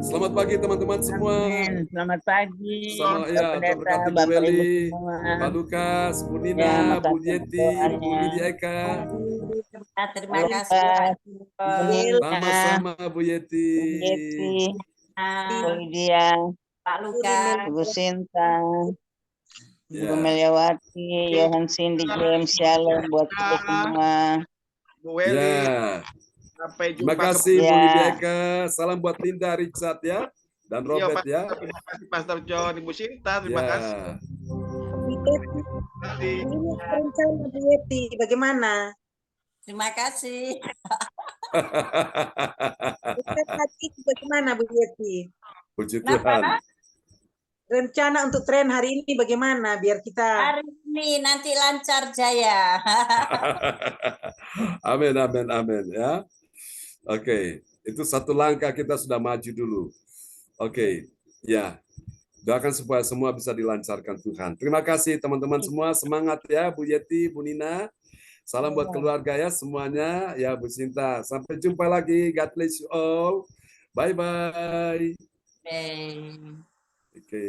Selamat pagi teman-teman semua. Amin. Selamat pagi. Selamat ya, Bapak Tuhan Pendeta, berkati Bu Bapak Ibu Weli, semua. Pak Lukas, Bu Ya, Nina, Bu makasih Yeti, Bu doanya. Lydia Eka. Terima Halo, kasih Pak. Pak. Bu Nina, Sama-sama Bu Yeti. Bu Yeti, Bu Ah, Lydia, Pak Lukas. Bu Sinta, Bu Ya. Meliawati, Yohan, Cindy, James, Shalom buat kita semua. Bu Weli, Ya. sampai Terima jumpa kasih Bu Ya. Lydia Eka. Salam buat Linda, Richard ya. Dan Iya, Robert ya. Terima kasih Pastor John, Ibu Sinta, terima kasih. Ya. Ini rencana Bu Yeti, bagaimana? Terima kasih. Rencana hati bagaimana Bu Yeti? Puji Kenapa? Tuhan. Rencana untuk tren hari ini bagaimana biar kita Hari ini nanti lancar jaya. Amin, amin, amin ya. Oke, itu satu langkah kita sudah maju dulu. Oke, ya. Doakan supaya semua bisa dilancarkan Tuhan. Terima kasih teman-teman semua, semangat ya Bu Yeti, Bu Nina. Salam buat keluarga ya semuanya, ya Bu Sinta. Sampai jumpa lagi. God bless you all. Bye-bye. Oke. Oke.